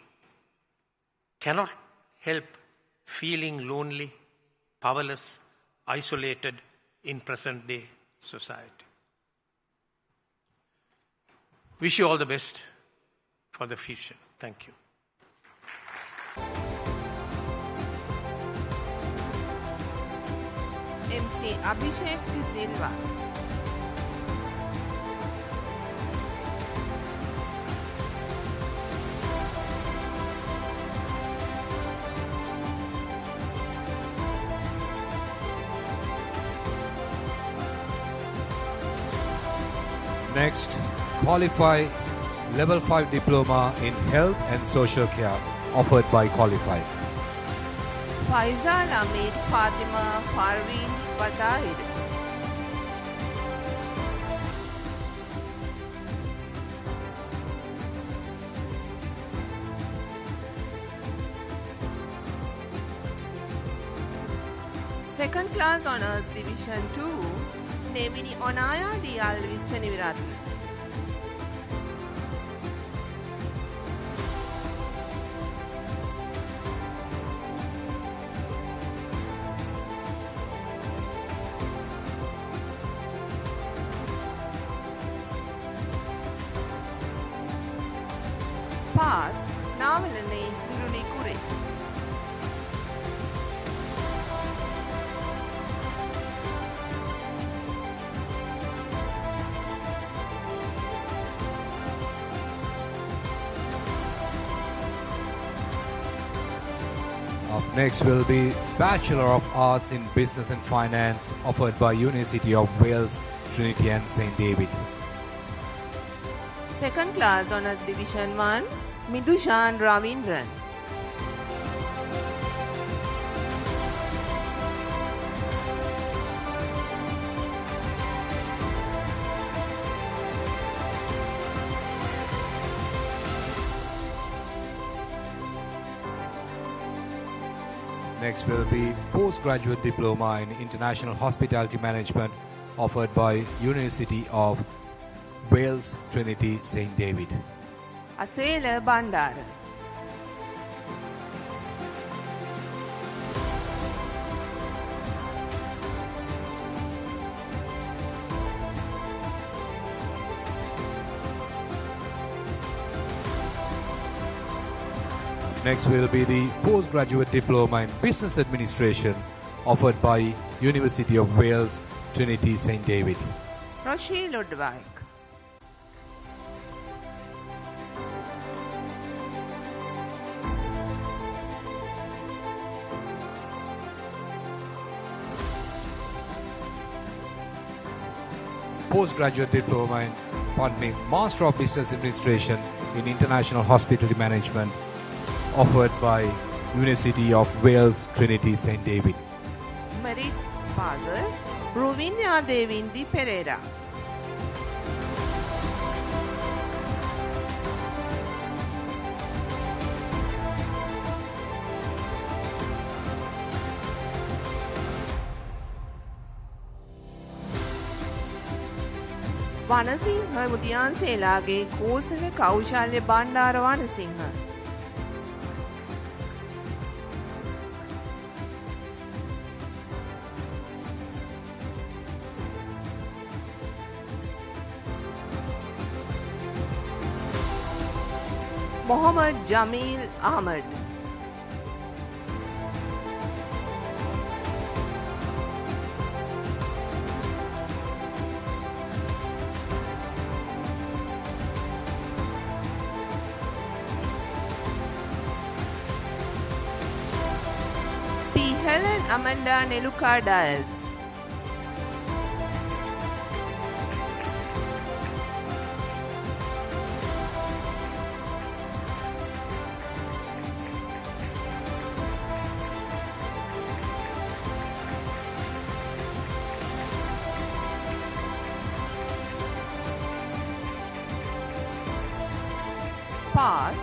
cannot help feeling lonely, powerless, isolated in present day society. Wish you all the best for the future. Thank you. MC Abhishek De Silva. Next, qualify Level 5 Diploma in Health and Social Care offered by Qualify. Faizal Ahmed Fatima Parveen Wazahid. Second Class Honours Division 2 Nemini Onaya Dial Visaniviratna. Pass Navalane Viruni Kure. Up next will be Bachelor of Arts in Business and Finance offered by University of Wales, Trinity and St. David. Second Class Honours Division 1 Midushan Ravindran. Next will be Postgraduate Diploma in International Hospitality Management offered by University of Wales, Trinity, St. David. Asela Bandara. Next will be the Postgraduate Diploma in Business Administration offered by University of Wales, Trinity, St. David. Roshi Ludwig. Postgraduate Diploma in Master of Business Administration in International Hospitality Management offered by University of Wales, Trinity, St. David. Merit passes Ruvinya Devindi Pereira. Wanasinghe Mudiyanselage Kosala Kaushalya Bandara Wanasinghe. Mohammed Jameel Ahmed. Helen Amanda Neluka Dias. Pass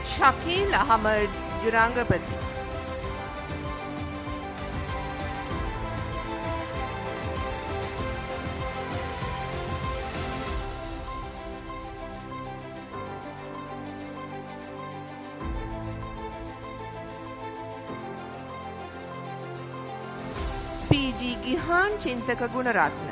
Shakil Ahmed Jurangapati. Vihan Chinthaka Gunaratne.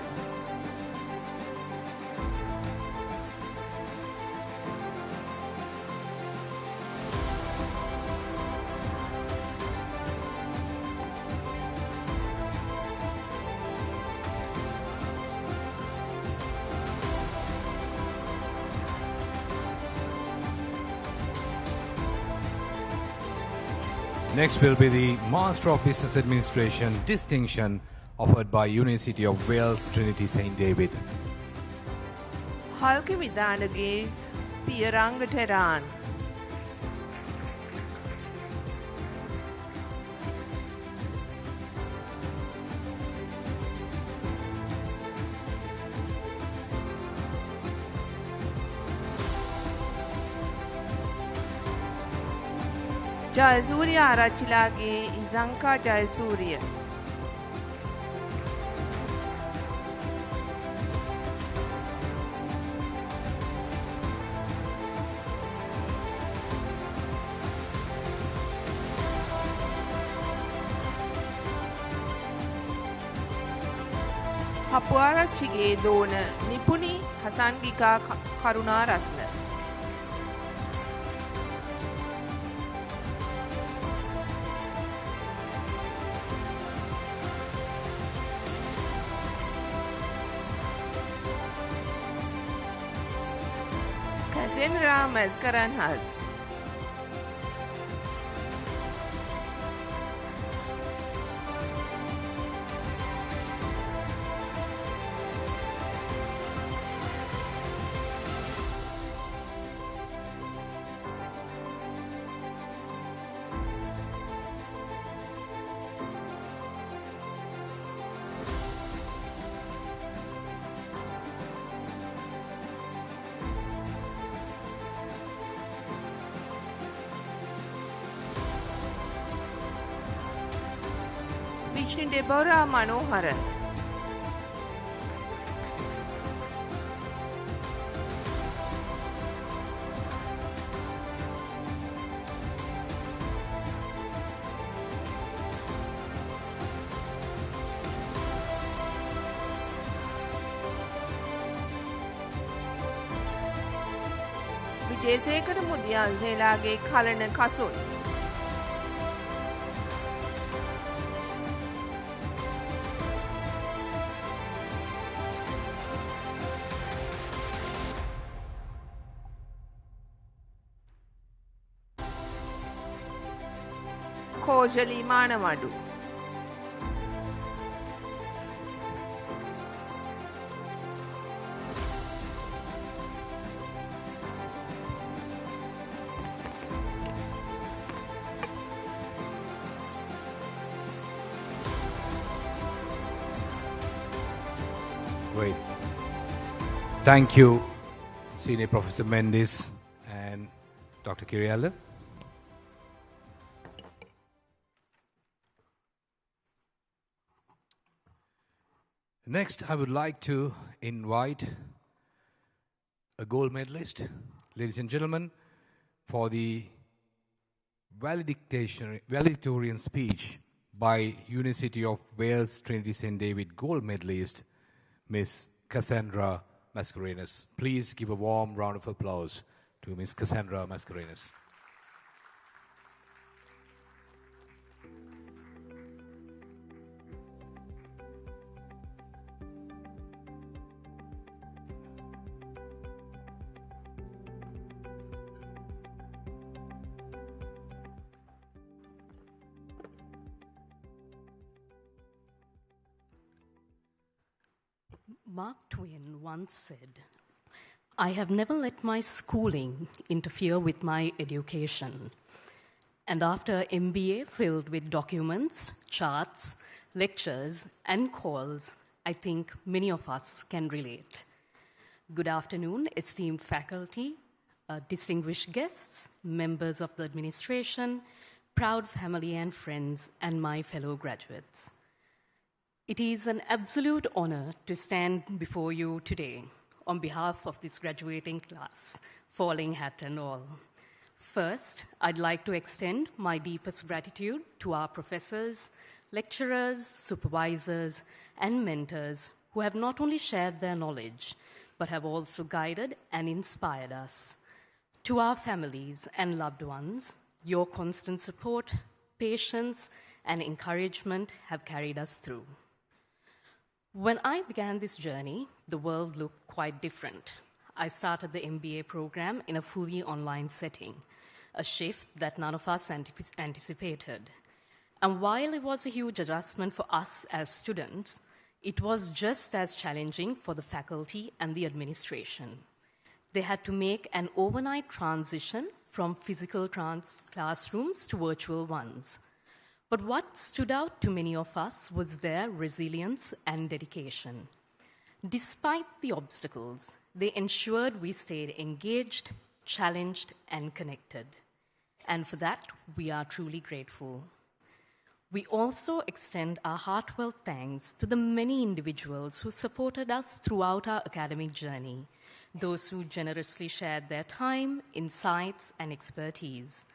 Next will be the Master of Business Administration distinction offered by University of Wales Trinity St. David. Hulk විධානගේ පියරංග ටෙරාන්. Jayasuriya Arachchilage Isanka Jayasuriya. හපුආරච්චිගේ Dona නිපුණි හසන්ගිකා Karunaratne. Cassandra Mascarenhas. Vishnu Deborah Manoharan. Wijesekara Mudiyanselage කලන Kasun. කෝජලී මානවඩු. Great. Thank you, Senior Professor Mendes and Dr. Kirialle. Next, I would like to invite a gold medalist, ladies and gentlemen, for the valedictorian speech by University of Wales Trinity St. David gold medalist, Miss Cassandra Mascarenhas. Please give a warm round of applause to Miss Cassandra Mascarenhas. Mark Twain once said, "I have never let my schooling interfere with my education." And after MBA filled with documents, charts, lectures, and calls, I think many of us can relate. Good afternoon, esteemed faculty, distinguished guests, members of the administration, proud family and friends, and my fellow graduates. It is an absolute honor to stand before you today on behalf of this graduating class, falling hat and all. First, I'd like to extend my deepest gratitude to our professors, lecturers, supervisors, and mentors who have not only shared their knowledge, but have also guided and inspired us. To our families and loved ones, your constant support, patience, and encouragement have carried us through. When I began this journey, the world looked quite different. I started the MBA program in a fully online setting, a shift that none of us anticipated. And while it was a huge adjustment for us as students, it was just as challenging for the faculty and the administration. They had to make an overnight transition from physical classrooms to virtual ones. But what stood out to many of us was their resilience and dedication. Despite the obstacles, they ensured we stayed engaged, challenged, and connected. And for that, we are truly grateful. We also extend our heartfelt thanks to the many individuals who supported us throughout our academic journey, those who generously shared their time, insights, and expertise,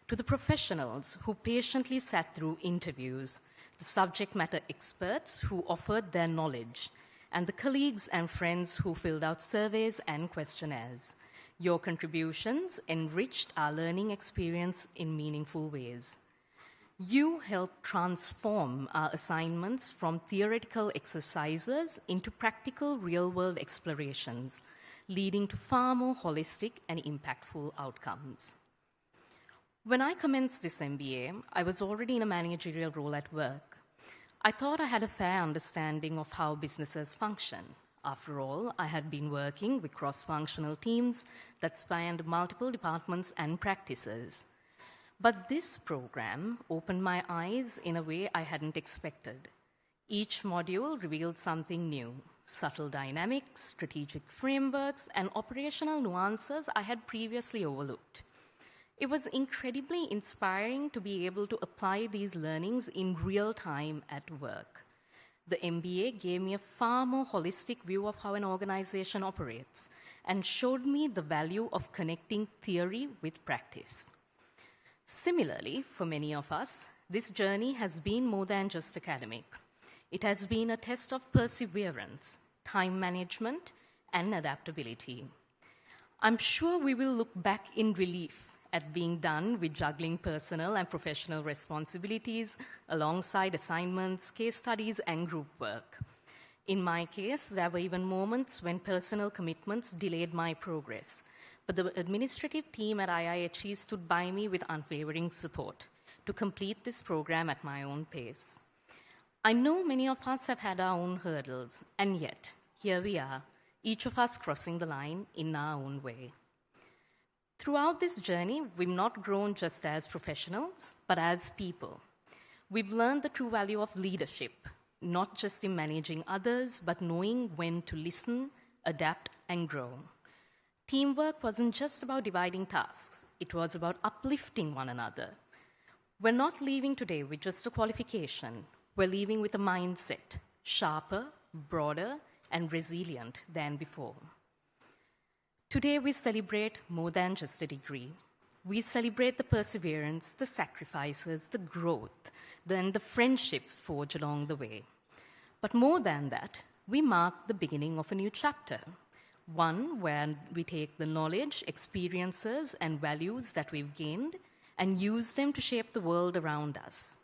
to the professionals who patiently sat through interviews, the subject matter experts who offered their knowledge, and the colleagues and friends who filled out surveys and questionnaires. Your contributions enriched our learning experience in meaningful ways. You helped transform our assignments from theoretical exercises into practical real-world explorations, leading to far more holistic and impactful outcomes. When I commenced this MBA, I was already in a managerial role at work. I thought I had a fair understanding of how businesses function. After all, I had been working with cross-functional teams that spanned multiple departments and practices. But this program opened my eyes in a way I hadn't expected. Each module revealed something new, subtle dynamics, strategic frameworks, and operational nuances I had previously overlooked. It was incredibly inspiring to be able to apply these learnings in real time at work. The MBA gave me a far more holistic view of how an organization operates and showed me the value of connecting theory with practice. Similarly, for many of us, this journey has been more than just academic. It has been a test of perseverance, time management, and adaptability. I'm sure we will look back in relief at being done with juggling personal and professional responsibilities alongside assignments, case studies, and group work. In my case, there were even moments when personal commitments delayed my progress, but the administrative team at IIHE stood by me with unwavering support to complete this program at my own pace. I know many of us have had our own hurdles, and yet, here we are, each of us crossing the line in our own way. Throughout this journey, we've not grown just as professionals, but as people. We've learned the true value of leadership, not just in managing others, but knowing when to listen, adapt, and grow. Teamwork wasn't just about dividing tasks. It was about uplifting one another. We're not leaving today with just a qualification. We're leaving with a mindset, sharper, broader, and resilient than before. Today, we celebrate more than just a degree. We celebrate the perseverance, the sacrifices, the growth, then the friendships forged along the way. But more than that, we mark the beginning of a new chapter, one where we take the knowledge, experiences, and values that we've gained and use them to shape the world around us.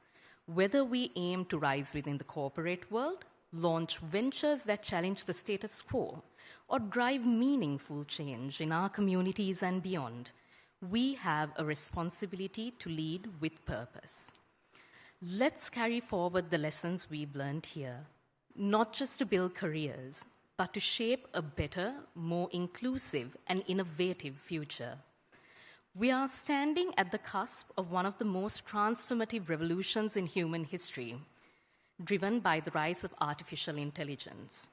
Whether we aim to rise within the corporate world, launch ventures that challenge the status quo, or drive meaningful change in our communities and beyond, we have a responsibility to lead with purpose. Let's carry forward the lessons we've learned here, not just to build careers, but to shape a better, more inclusive, and innovative future. We are standing at the cusp of one of the most transformative revolutions in human history, driven by the rise of artificial intelligence.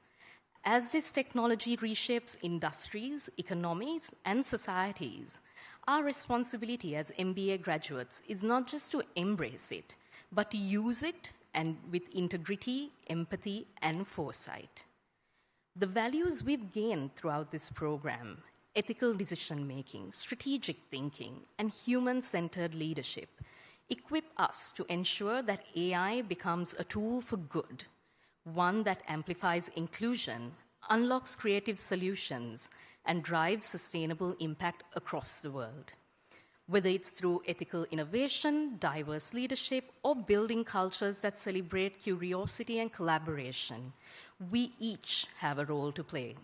As this technology reshapes industries, economies, and societies, our responsibility as MBA graduates is not just to embrace it, but to use it and with integrity, empathy, and foresight. The values we've gained throughout this program, ethical decision-making, strategic thinking, and human-centered leadership, equip us to ensure that AI becomes a tool for good, one that amplifies inclusion, unlocks creative solutions, and drives sustainable impact across the world. Whether it's through ethical innovation, diverse leadership, or building cultures that celebrate curiosity and collaboration, we each have a role to play.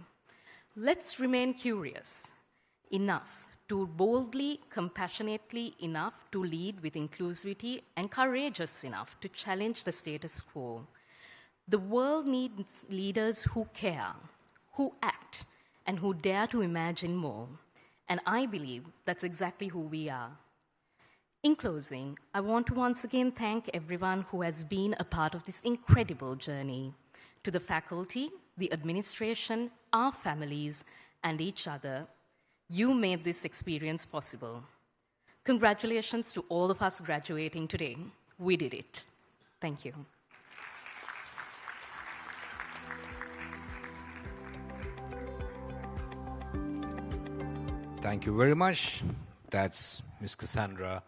Let's remain curious enough to boldly, compassionately enough to lead with inclusivity, and courageous enough to challenge the status quo. The world needs leaders who care, who act, and who dare to imagine more. And I believe that's exactly who we are. In closing, I want to once again thank everyone who has been a part of this incredible journey. To the faculty, the administration, our families, and each other, you made this experience possible. Congratulations to all of us graduating today. We did it. Thank you. Thank you very much. That's Ms. Cassandra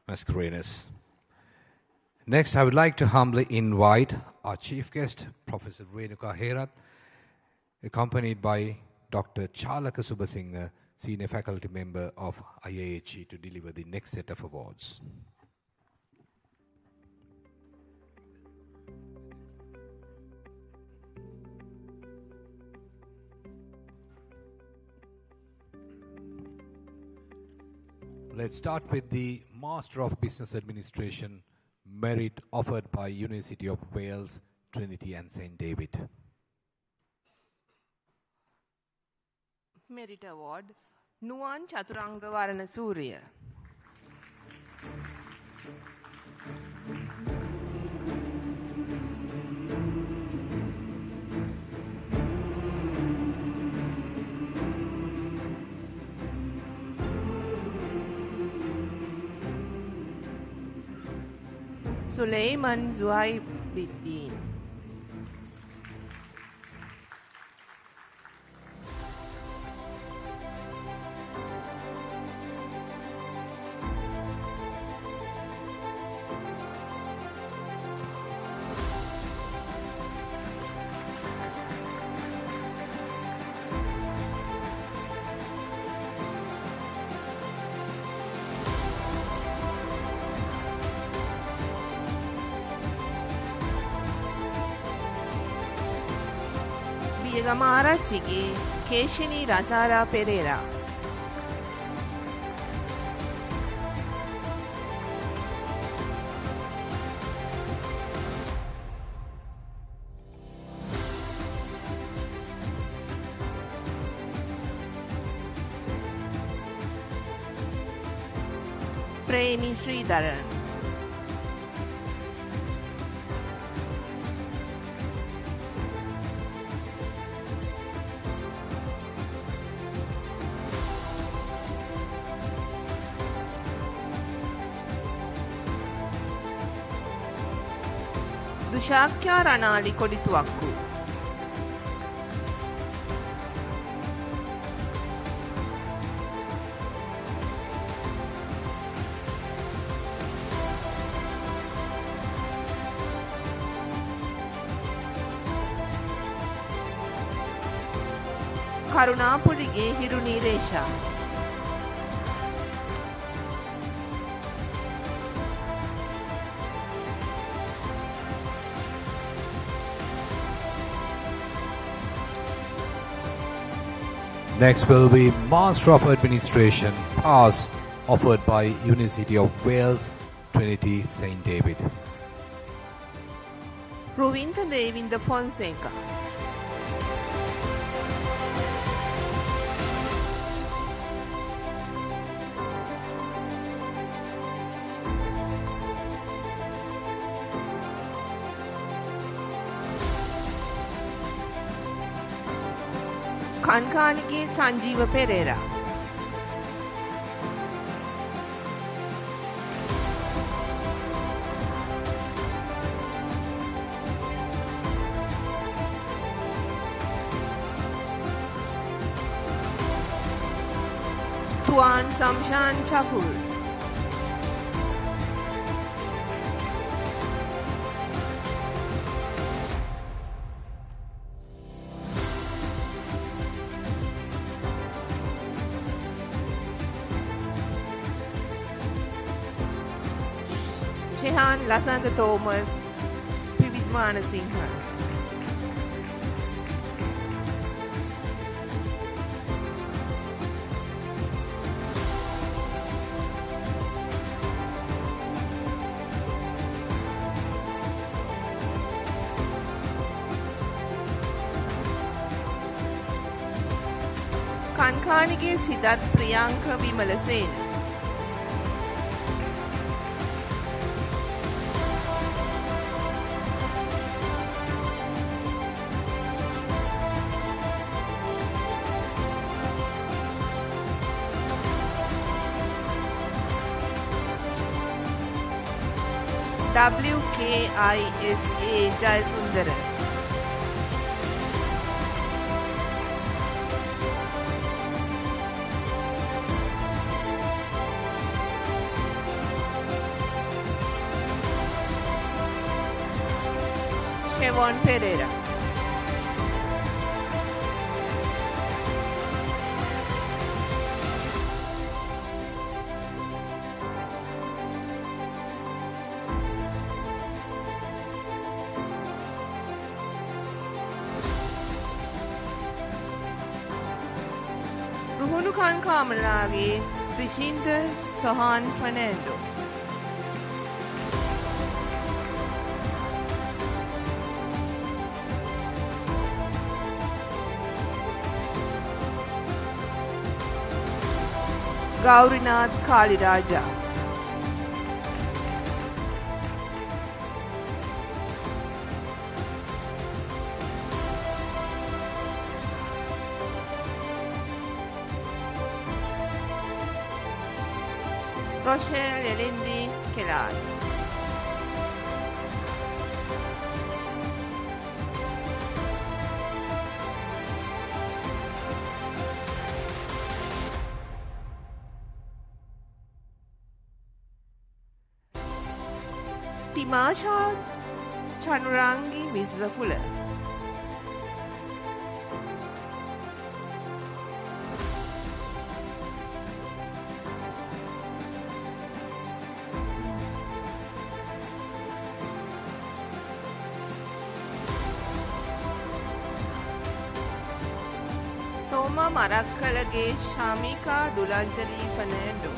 Mascarenas. Next, I would like to humbly invite our chief guest, Professor Renuka Herath, accompanied by Dr. Chalaka Subasinghe, Senior Faculty Member of IIHE, to deliver the next set of awards. Let's start with the Master of Business Administration merit offered by University of Wales, Trinity and St. David. Merit Award, Nuwan Chaturanga Surya. Sulaiman Zuhaibuddin. Gamarachiಗೆ Keshini Razara Pereira. Premi Sridharan. Dushakya Ranali Kodituakku. Karunapulige Hiruneresha. Next will be Master of Administration pass offered by University of Wales, Trinity St. David. Ruvinta Devinda Fonseca. Kankanige Sanjeeva Pereira. Tuan Samshan Chapul. Shehan Lasantha Thomas, Pivitmana Singha. කන්කානිගේ සිතත් Priyanka Wimalasena. WKISA Jayasundara. Chevon Pereira. Ruhunu කන් කාමලාගේ රිෂින්ද සොහාන් Fernando. Gaurinath Kaliraja. Rochelle Elindi Kelad. Timasha Chanurangi Misvakula. Thoma Marakkalage Shamika Dulanjali Fernando.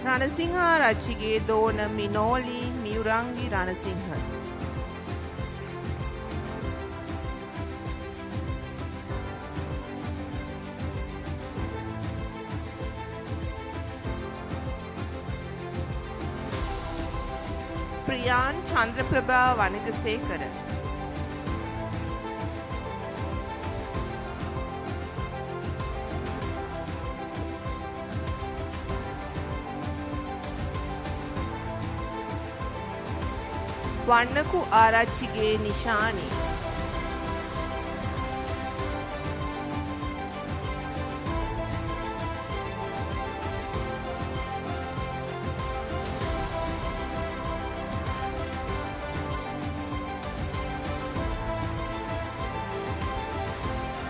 Ranasingha Rachige Dona Minoli Miurangi Ranasingha. Priyan Chandraprabha Vanagasekara. Vannaku Arachige Nishani.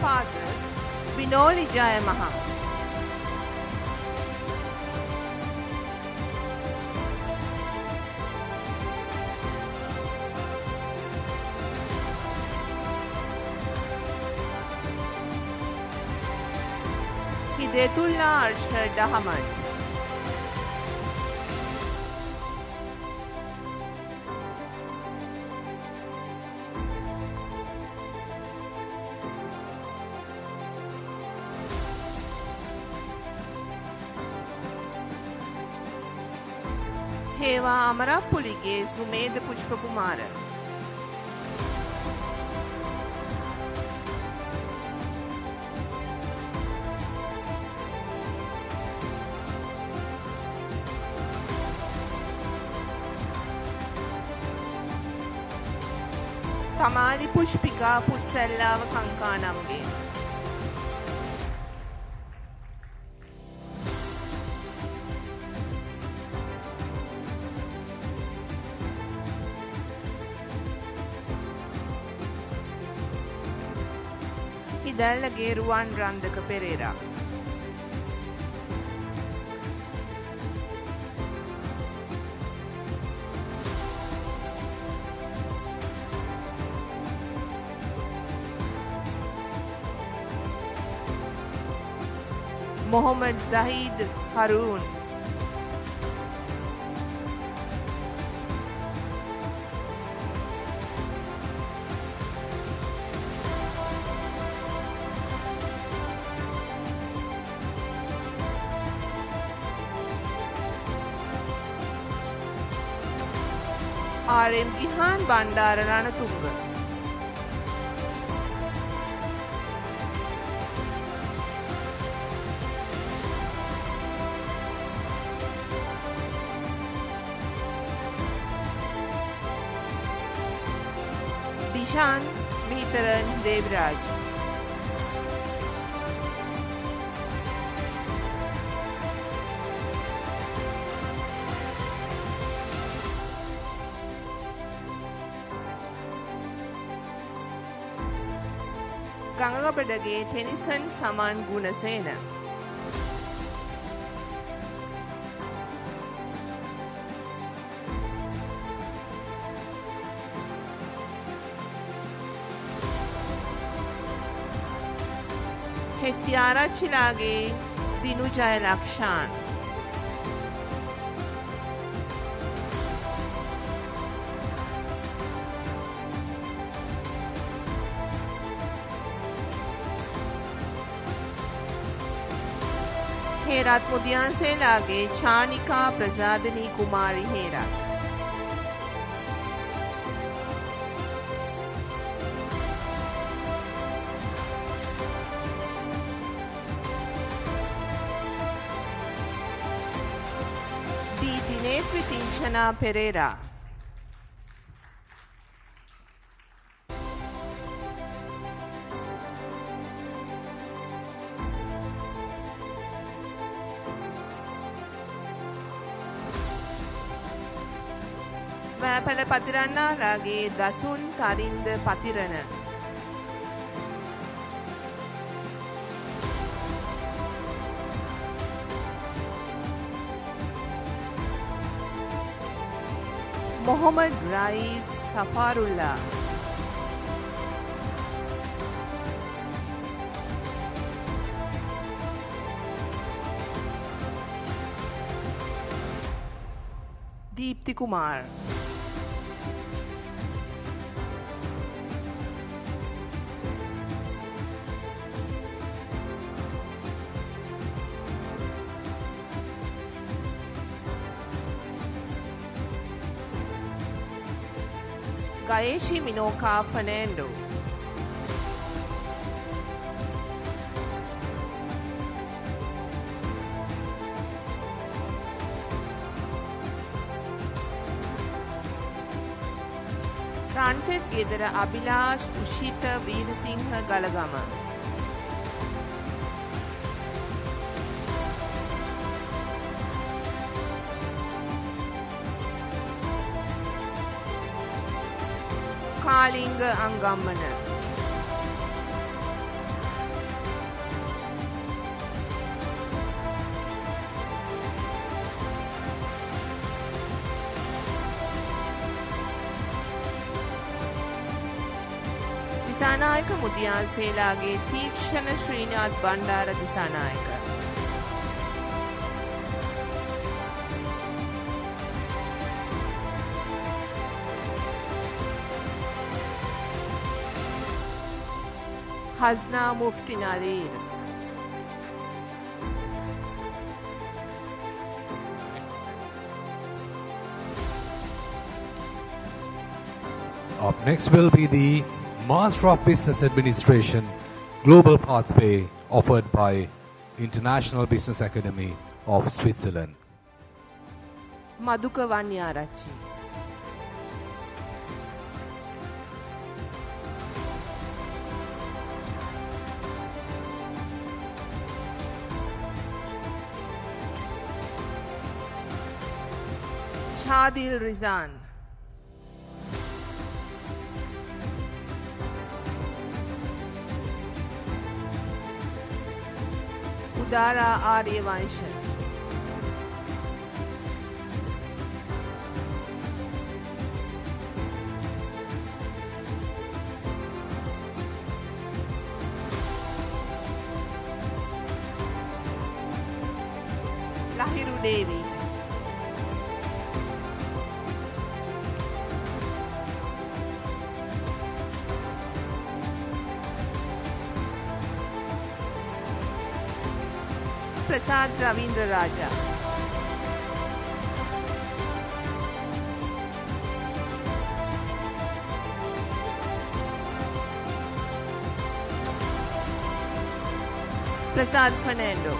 Passes Vinoli Jayamaha. Hidayatullah Arshad Ahmad. Heva Amarapulige Sumedha Pushpakumara. Tamali Pushpika Pussellava Kankanamge. Hidellage Ruwan Randaka Perera. Mohammad Zahid Haroon. RM Gihan Bandara Ranatunga. Dishan Mitaran Devraj. Gangabadage Tennyson Saman Gunasena. Hettiarachchilage Dinu Jayalakshan. Herath Mudiyanselage Chanika Prasadani Kumari Herath. D Dinethri Thinchana Perera. Wepala Pathirannalage Dasun Tharinda Pathirana. Mohamed Rais Safarulla. Deepthi Kumar. Gayeshi Minoka Fernando. Ranted Gedara Abhilash Ushita Veerasinghe Galagama. Kalinga Angamana. Disanayaka Mudiyanselage Teekshana Srinath Bandara Disanayaka. Hazna Mufti Nareer. Up next will be the Master of Business Administration Global Pathway offered by International Business Academy of Switzerland. Maduka Vanyarachi. Shadil Rizan. Udara Aryavansh. Lahiru Devi. Prasad Ravindra Raja. Prasad Fernando.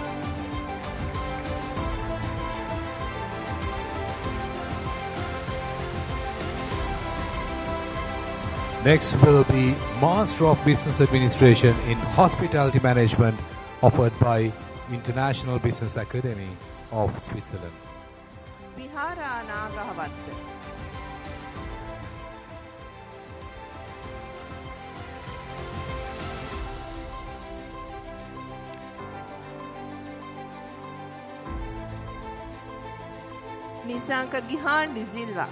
Next will be Master of Business Administration in Hospitality Management, offered by International Business Academy of Switzerland. Vihara Nagahavatta. Nisanka Gihan de Silva.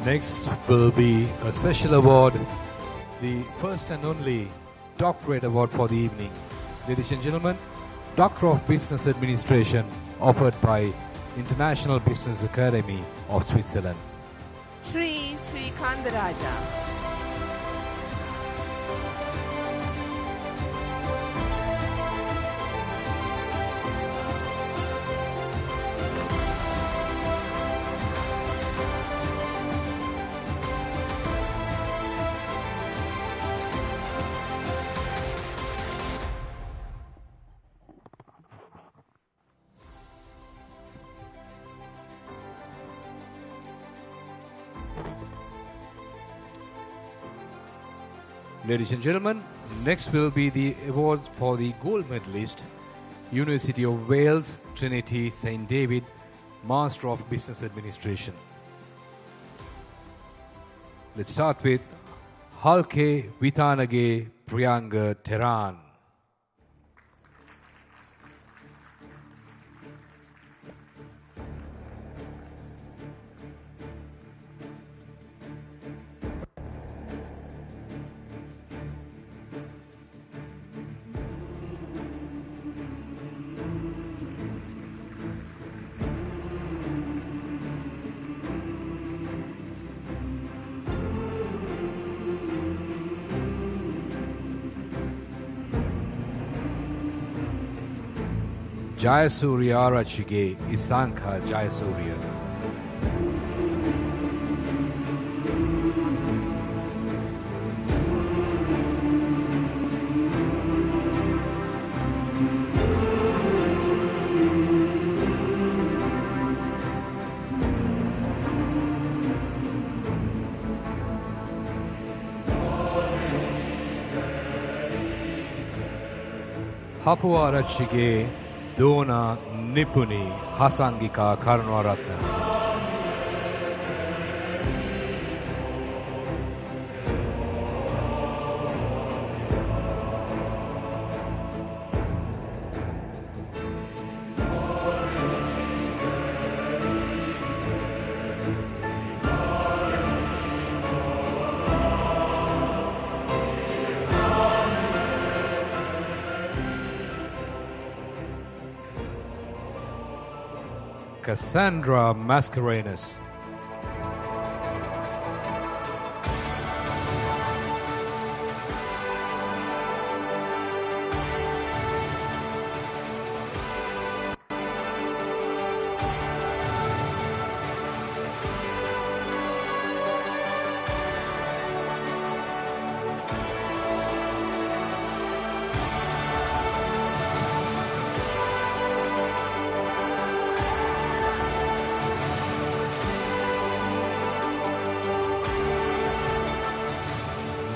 Next will be a special award, the first and only doctorate award for the evening. Ladies and gentlemen, Doctor of Business Administration, offered by International Business Academy of Switzerland. Sri Kandaraja. Ladies and gentlemen, next will be the awards for the gold medalist, University of Wales, Trinity St. David, Master of Business Administration. Let's start with Halke Vitanage Priyanga Teran. Jayasuriya Arachige Isanka Jayasuriya. Papua Arachige Dona Nipuni Hasangika Karnaratna. Cassandra Mascarenas.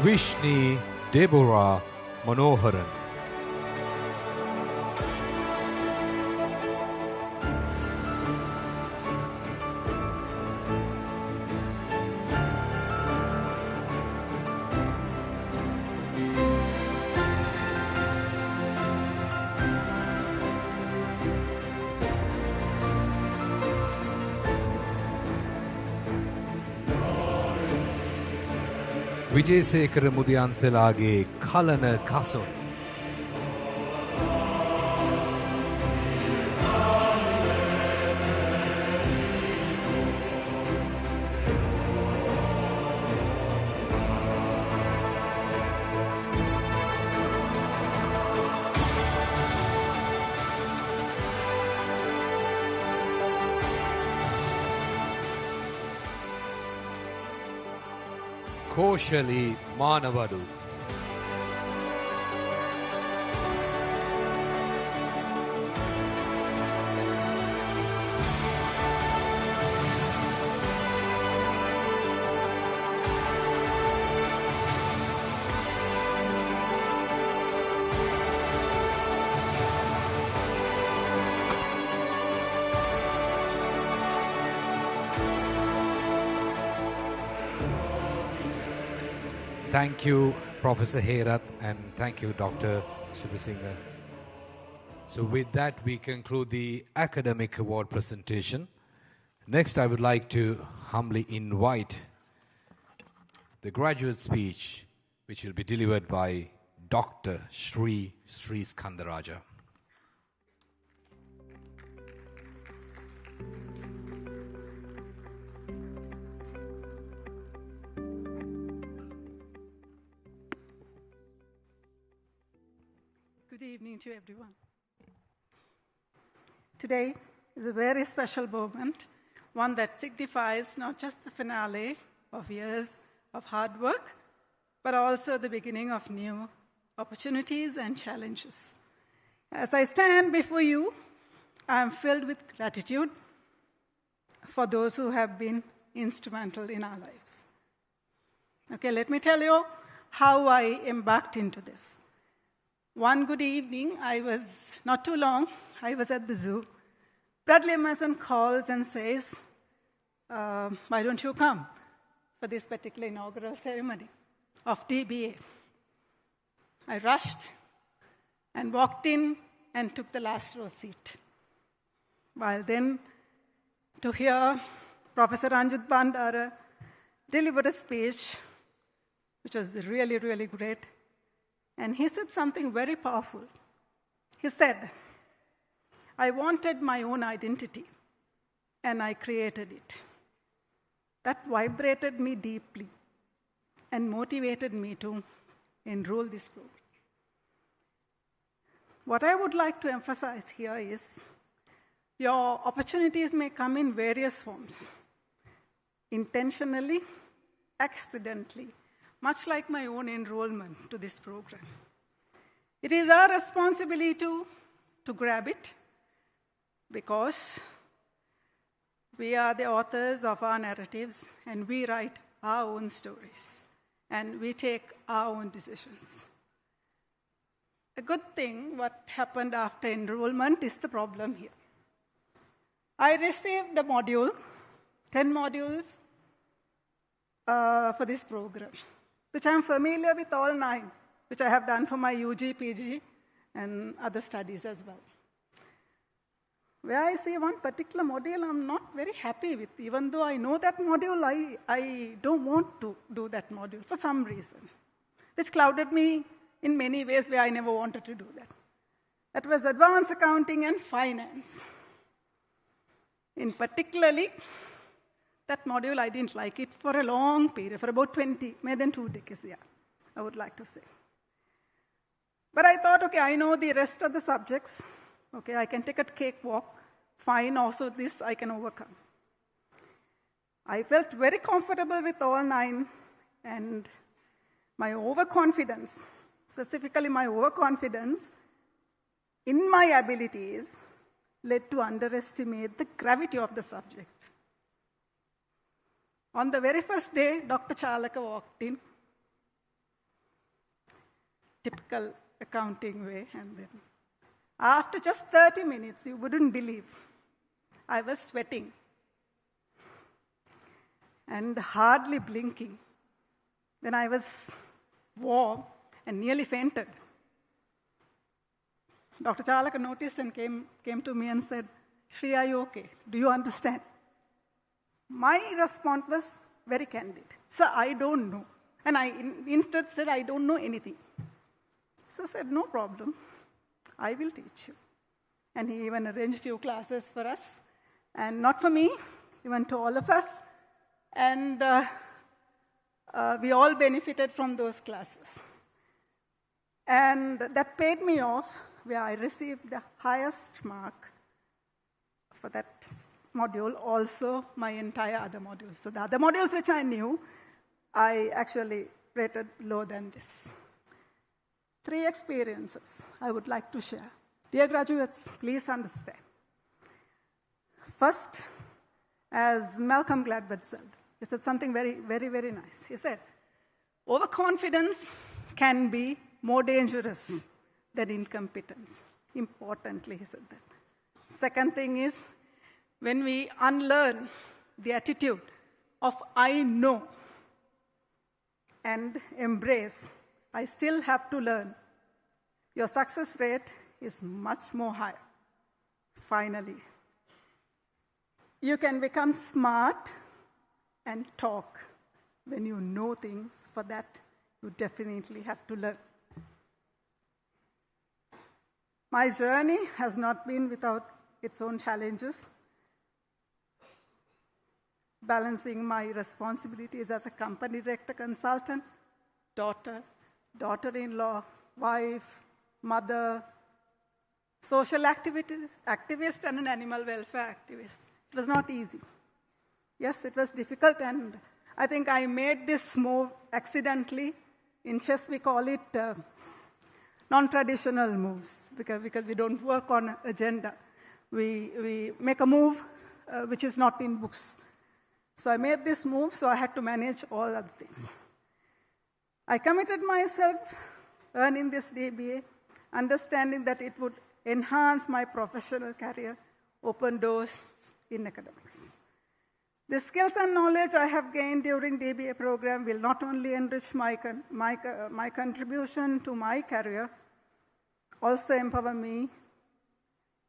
Vishni Deborah Manoharan. Wijesekara Mudiyanselage Kalana Kasun. Koshali Manawadu. Thank you, Professor Herath, and thank you, Dr. Subhasinghe. So with that, we conclude the academic award presentation. Next, I would like to humbly invite the graduate speech, which will be delivered by Dr. Sri Skandaraja. Good evening to everyone. Today is a very special moment, one that signifies not just the finale of years of hard work, but also the beginning of new opportunities and challenges. As I stand before you, I am filled with gratitude for those who have been instrumental in our lives. Okay, let me tell you how I embarked into this. One good evening, I was at the zoo. Bradley Emerson calls and says, why don't you come for this particular inaugural ceremony of DBA? I rushed and walked in and took the last row seat. While then, to hear Professor Ranjit Bandara deliver a speech, which was really, really great, and he said something very powerful. He said, I wanted my own identity, and I created it. That vibrated me deeply and motivated me to enroll this program. What I would like to emphasize here is your opportunities may come in various forms, intentionally, accidentally, much like my own enrollment to this program. It is our responsibility to grab it because we are the authors of our narratives and we write our own stories and we take our own decisions. A good thing, what happened after enrollment is the problem here. I received a module, 10 modules for this program, which I'm familiar with all 9, which I have done for my UG, PG, and other studies as well. Where I see one particular module I'm not very happy with. Even though I know that module, I don't want to do that module for some reason, which clouded me in many ways where I never wanted to do that. That was advanced accounting and finance. In particularly, that module, I didn't like it for a long period, for about 20, more than 2 decades, I would like to say. But I thought, okay, I know the rest of the subjects. Okay, I can take a cakewalk. Fine, also this I can overcome. I felt very comfortable with all 9, and my overconfidence, specifically my overconfidence in my abilities, led to underestimate the gravity of the subject. On the very first day, Dr. Chalaka walked in, typical accounting way, and then after just 30 minutes, you wouldn't believe, I was sweating and hardly blinking. Then I was warm and nearly fainted. Dr. Chalaka noticed and came to me and said, Shri, are you okay? Do you understand? My response was very candid. Sir, I don't know. And I instead said, I don't know anything. So I said, no problem. I will teach you. And he even arranged a few classes for us. And not for me, even to all of us. And we all benefited from those classes. And that paid me off, where I received the highest mark for that module, also my entire other modules. So the other modules which I knew, I actually rated lower than this. 3 experiences I would like to share. Dear graduates, please understand. First, as Malcolm Gladwell said, he said something very, very, very nice. He said, overconfidence can be more dangerous than incompetence. Importantly, he said that. Second thing is, when we unlearn the attitude of I know and embrace, I still have to learn, your success rate is much more higher. Finally, you can become smart and talk when you know things. For that, you definitely have to learn. My journey has not been without its own challenges. Balancing my responsibilities as a company director consultant, daughter, daughter-in-law, wife, mother, social activist, and an animal welfare activist. It was not easy. Yes, it was difficult, and I think I made this move accidentally. In chess, we call it non-traditional moves, because we don't work on an agenda. We make a move which is not in books. So I made this move, so I had to manage all other things. I committed myself earning this DBA, understanding that it would enhance my professional career, open doors in academics. The skills and knowledge I have gained during DBA program will not only enrich my contribution to my career, also empower me,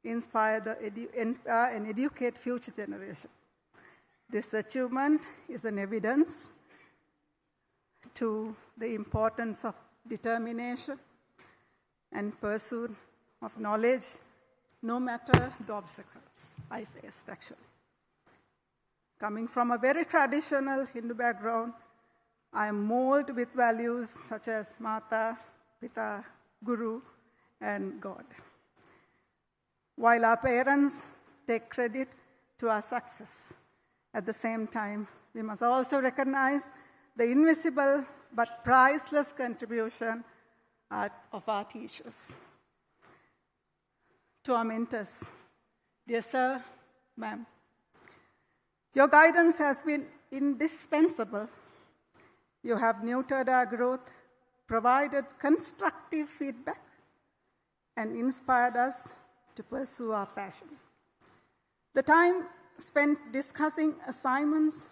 inspire and educate future generation. This achievement is an evidence to the importance of determination and pursuit of knowledge, no matter the obstacles I faced, actually. Coming from a very traditional Hindu background, I am molded with values such as Mata, Pita, Guru, and God. While our parents take credit to our success, at the same time, we must also recognize the invisible but priceless contribution of our teachers. To our mentors, dear sir, ma'am, your guidance has been indispensable. You have nurtured our growth, provided constructive feedback, and inspired us to pursue our passion. The time spent discussing assignments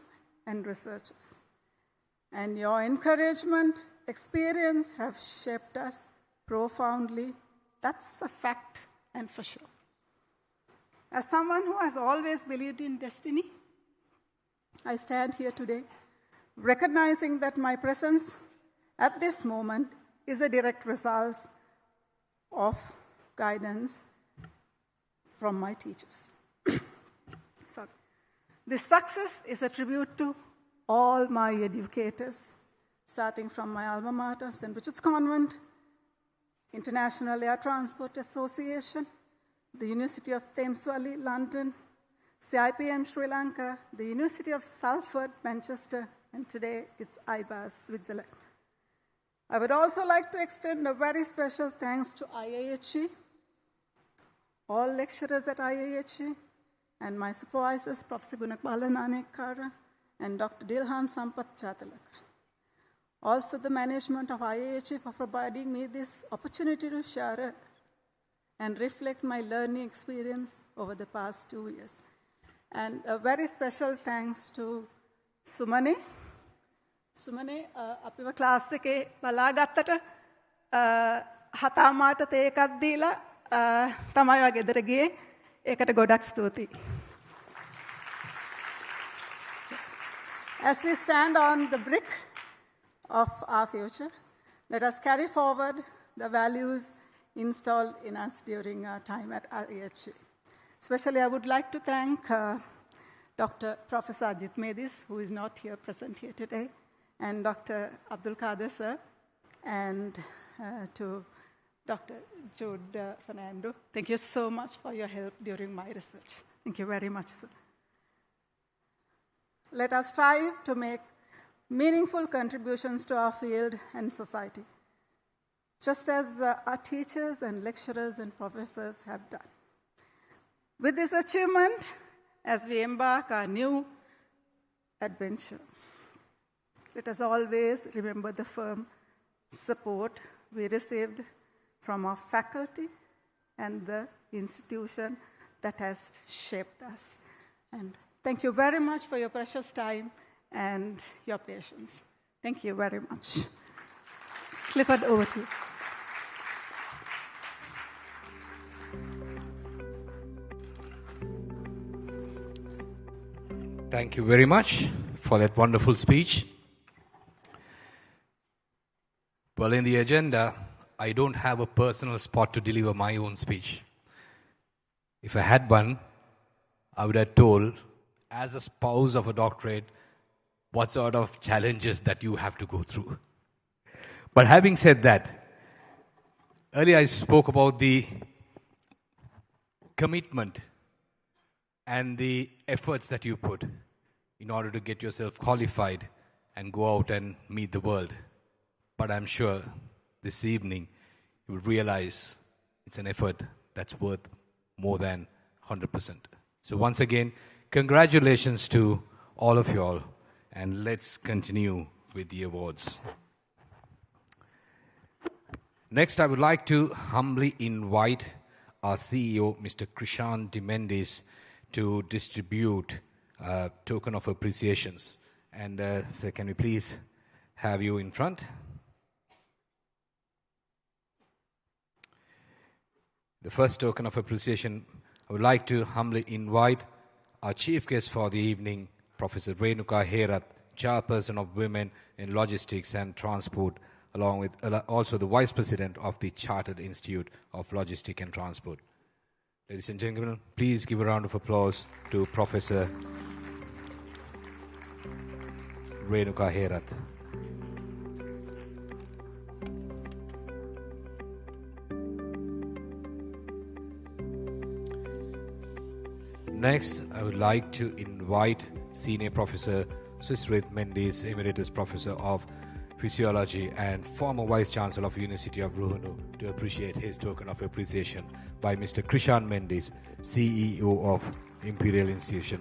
and researches, and your encouragement, experience have shaped us profoundly. That's a fact and for sure. As someone who has always believed in destiny, I stand here today recognizing that my presence at this moment is a direct result of guidance from my teachers. Sorry. This success is a tribute to all my educators, starting from my alma mater, St. Richard's Convent, International Air Transport Association, the University of Thames Valley, London, CIPM Sri Lanka, the University of Salford, Manchester, and today it's IIHE, Switzerland. I would also like to extend a very special thanks to IIHE, all lecturers at IIHE, and my supervisors, Professor Gunakbala Nanekkara and Dr. Dilhan Sampath Chatalaka. Also the management of IIHE for providing me this opportunity to share and reflect my learning experience over the past 2 years. And a very special thanks to Sumane. Sumane, අපිව class එකේ බලාගත්තට හතාමාට තේ එකක් දීලා තමයි ඔය ගෙදර ගියේ. ඒකට ගොඩක් ස්තුතියි. As we stand on the brick of our future. Let us carry forward the values installed in us during our time at IIHE. Especially, I would like to thank Dr. Professor Ajit Medis, who is not here present here today, and Dr. Abdul Qadir sir, and to Dr. Jude Fernando. Thank you so much for your help during my research. Thank you very much, sir. Let us strive to make meaningful contributions to our field and society, just as our teachers and lecturers and professors have done. With this achievement, as we embark our new adventure, let us always remember the firm support we received from our faculty and the institution that has shaped us. And thank you very much for your precious time and your patience. Thank you very much. Clifford, over to you. Thank you very much for that wonderful speech. Well, in the agenda, I don't have a personal spot to deliver my own speech. If I had one, I would have told, as a spouse of a doctorate, what sort of challenges that you have to go through. But having said that, earlier I spoke about the commitment and the efforts that you put in order to get yourself qualified and go out and meet the world. But I'm sure this evening you will realize it's an effort that's worth more than 100%. So once again, congratulations to all of you all, and let's continue with the awards. Next, I would like to humbly invite our CEO, Mr. Krishan De Mendes, to distribute a token of appreciations. And sir, can we please have you in front? The first token of appreciation, I would like to humbly invite our chief guest for the evening, Professor Renuka Herath, Chairperson of Women in Logistics and Transport, along with also the Vice President of the Chartered Institute of Logistics and Transport. Ladies and gentlemen, please give a round of applause to Professor Renuka Herath. Next, I would like to invite Senior Professor Susrit Mendes, Emeritus Professor of Physiology and former Vice Chancellor of University of Ruhunu, to appreciate his token of appreciation by Mr. Krishan Mendes, CEO of Imperial Institution.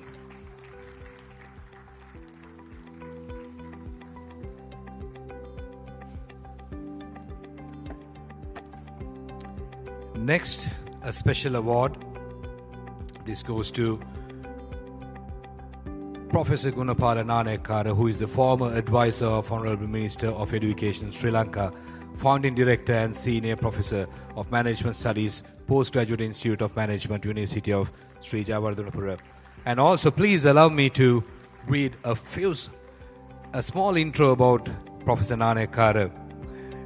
Next, a special award. This goes to Professor Gunapala Nanekara, who is the former advisor of Honorable Minister of Education Sri Lanka, founding director and senior professor of Management Studies, Postgraduate Institute of Management, University of Sri Javardhanapura. And also, please allow me to read a small intro about Professor Nanekara.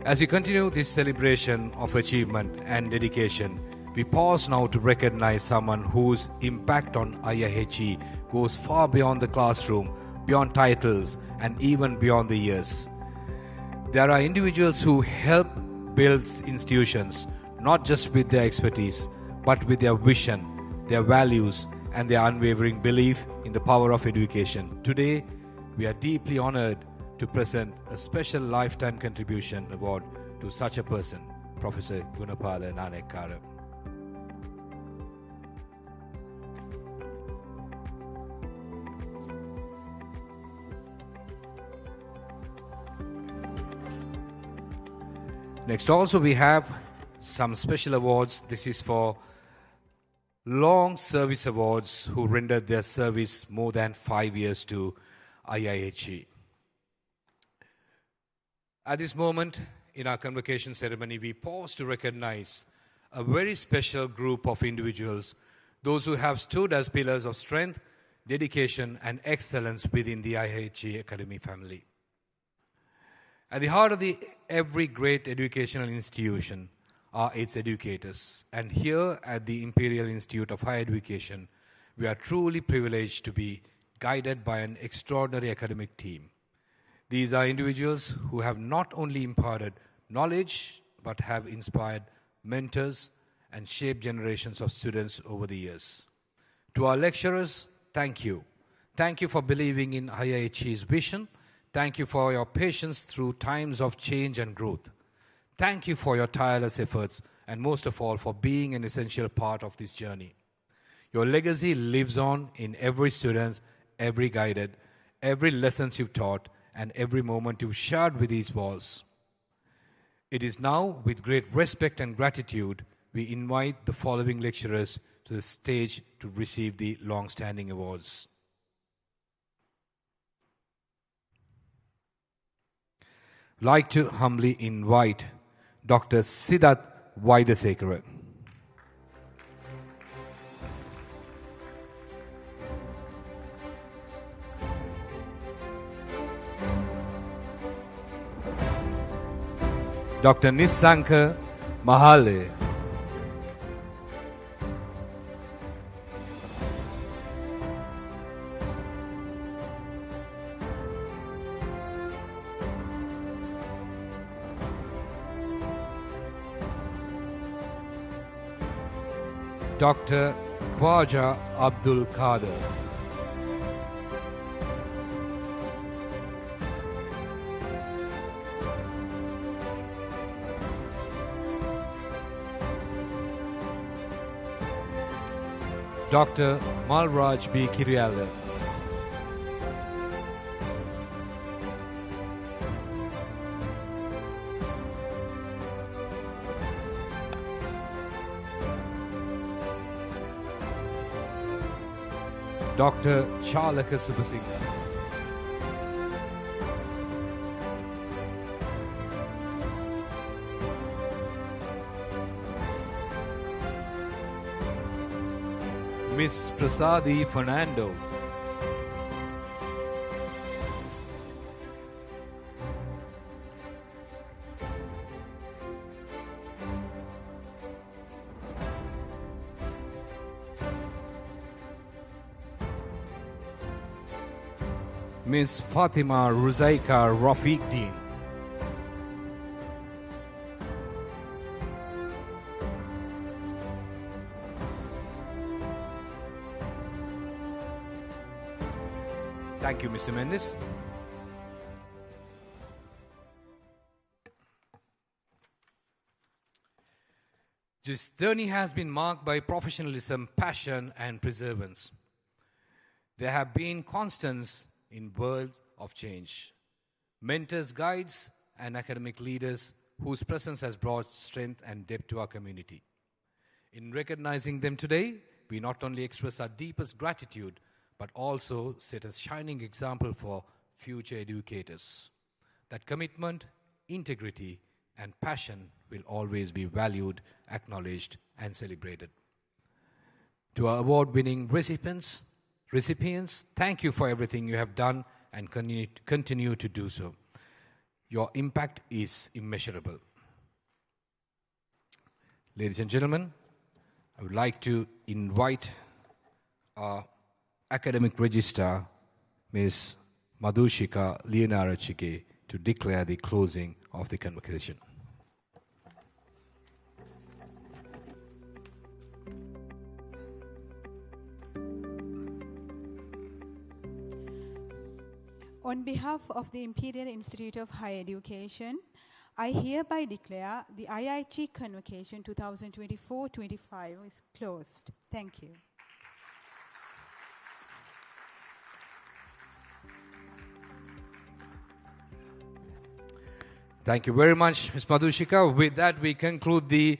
As we continue this celebration of achievement and dedication, we pause now to recognize someone whose impact on IIHE goes far beyond the classroom, beyond titles, and even beyond the years. There are individuals who help build institutions, not just with their expertise, but with their vision, their values, and their unwavering belief in the power of education. Today, we are deeply honored to present a special Lifetime Contribution Award to such a person, Professor Gunapala Nanekara. Next, also we have some special awards. This is for long service awards who rendered their service more than 5 years to IIHE. At this moment in our convocation ceremony, we pause to recognize a very special group of individuals, those who have stood as pillars of strength, dedication, and excellence within the IIHE Academy family. At the heart of every great educational institution are its educators. And here at the Imperial Institute of Higher Education, we are truly privileged to be guided by an extraordinary academic team. These are individuals who have not only imparted knowledge, but have inspired mentors and shaped generations of students over the years. To our lecturers, thank you. Thank you for believing in IIHE's vision. Thank you for your patience through times of change and growth. Thank you for your tireless efforts, and most of all, for being an essential part of this journey. Your legacy lives on in every student, every guided, every lessons you've taught, and every moment you've shared with these walls. It is now with great respect and gratitude we invite the following lecturers to the stage to receive the long-standing awards. I'd like to humbly invite Dr. Siddharth Vaidasekara. Dr. Nisanka Mahale. Dr. Khwaja Abdul Qadir. Dr. Malraj B. Kiryala. Dr. Charlaka Subasinghe. Miss Prasadi Fernando. Miss Fatima Ruzaika Rafiq Din. Thank you, Mr. Mendes. This journey has been marked by professionalism, passion, and perseverance. There have been constants in worlds of change. Mentors, guides, and academic leaders whose presence has brought strength and depth to our community. In recognizing them today, we not only express our deepest gratitude, but also set a shining example for future educators. That commitment, integrity, and passion will always be valued, acknowledged, and celebrated. To our award-winning recipients, thank you for everything you have done and continue to do so. Your impact is immeasurable. Ladies and gentlemen, I would like to invite our academic registrar, Ms. Madhushika Leonarachike, to declare the closing of the convocation. On behalf of the Imperial Institute of Higher Education, I hereby declare the IIHE Convocation 2024-25 is closed. Thank you. Thank you very much, Ms. Madhushika. With that, we conclude the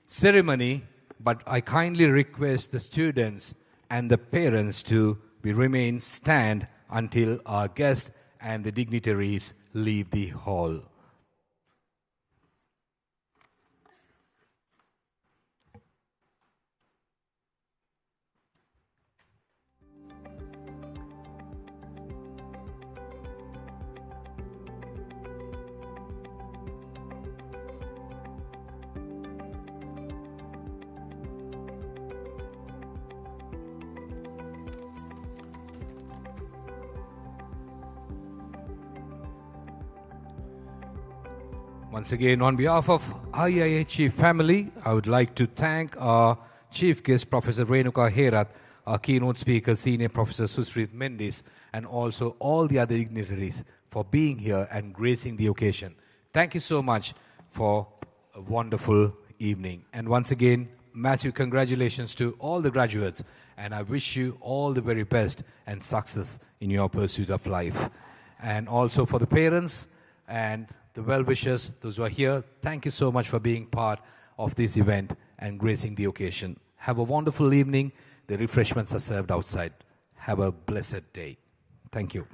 ceremony, but I kindly request the students and the parents to remain stand until our guests and the dignitaries leave the hall. Once again, on behalf of IIHE family, I would like to thank our chief guest, Professor Renuka Herat, our keynote speaker, Senior Professor Susrit Mendis, and also all the other dignitaries for being here and gracing the occasion. Thank you so much for a wonderful evening. And once again, massive congratulations to all the graduates, and I wish you all the very best and success in your pursuit of life. And also for the parents and the well-wishers, those who are here, thank you so much for being part of this event and gracing the occasion. Have a wonderful evening. The refreshments are served outside. Have a blessed day. Thank you.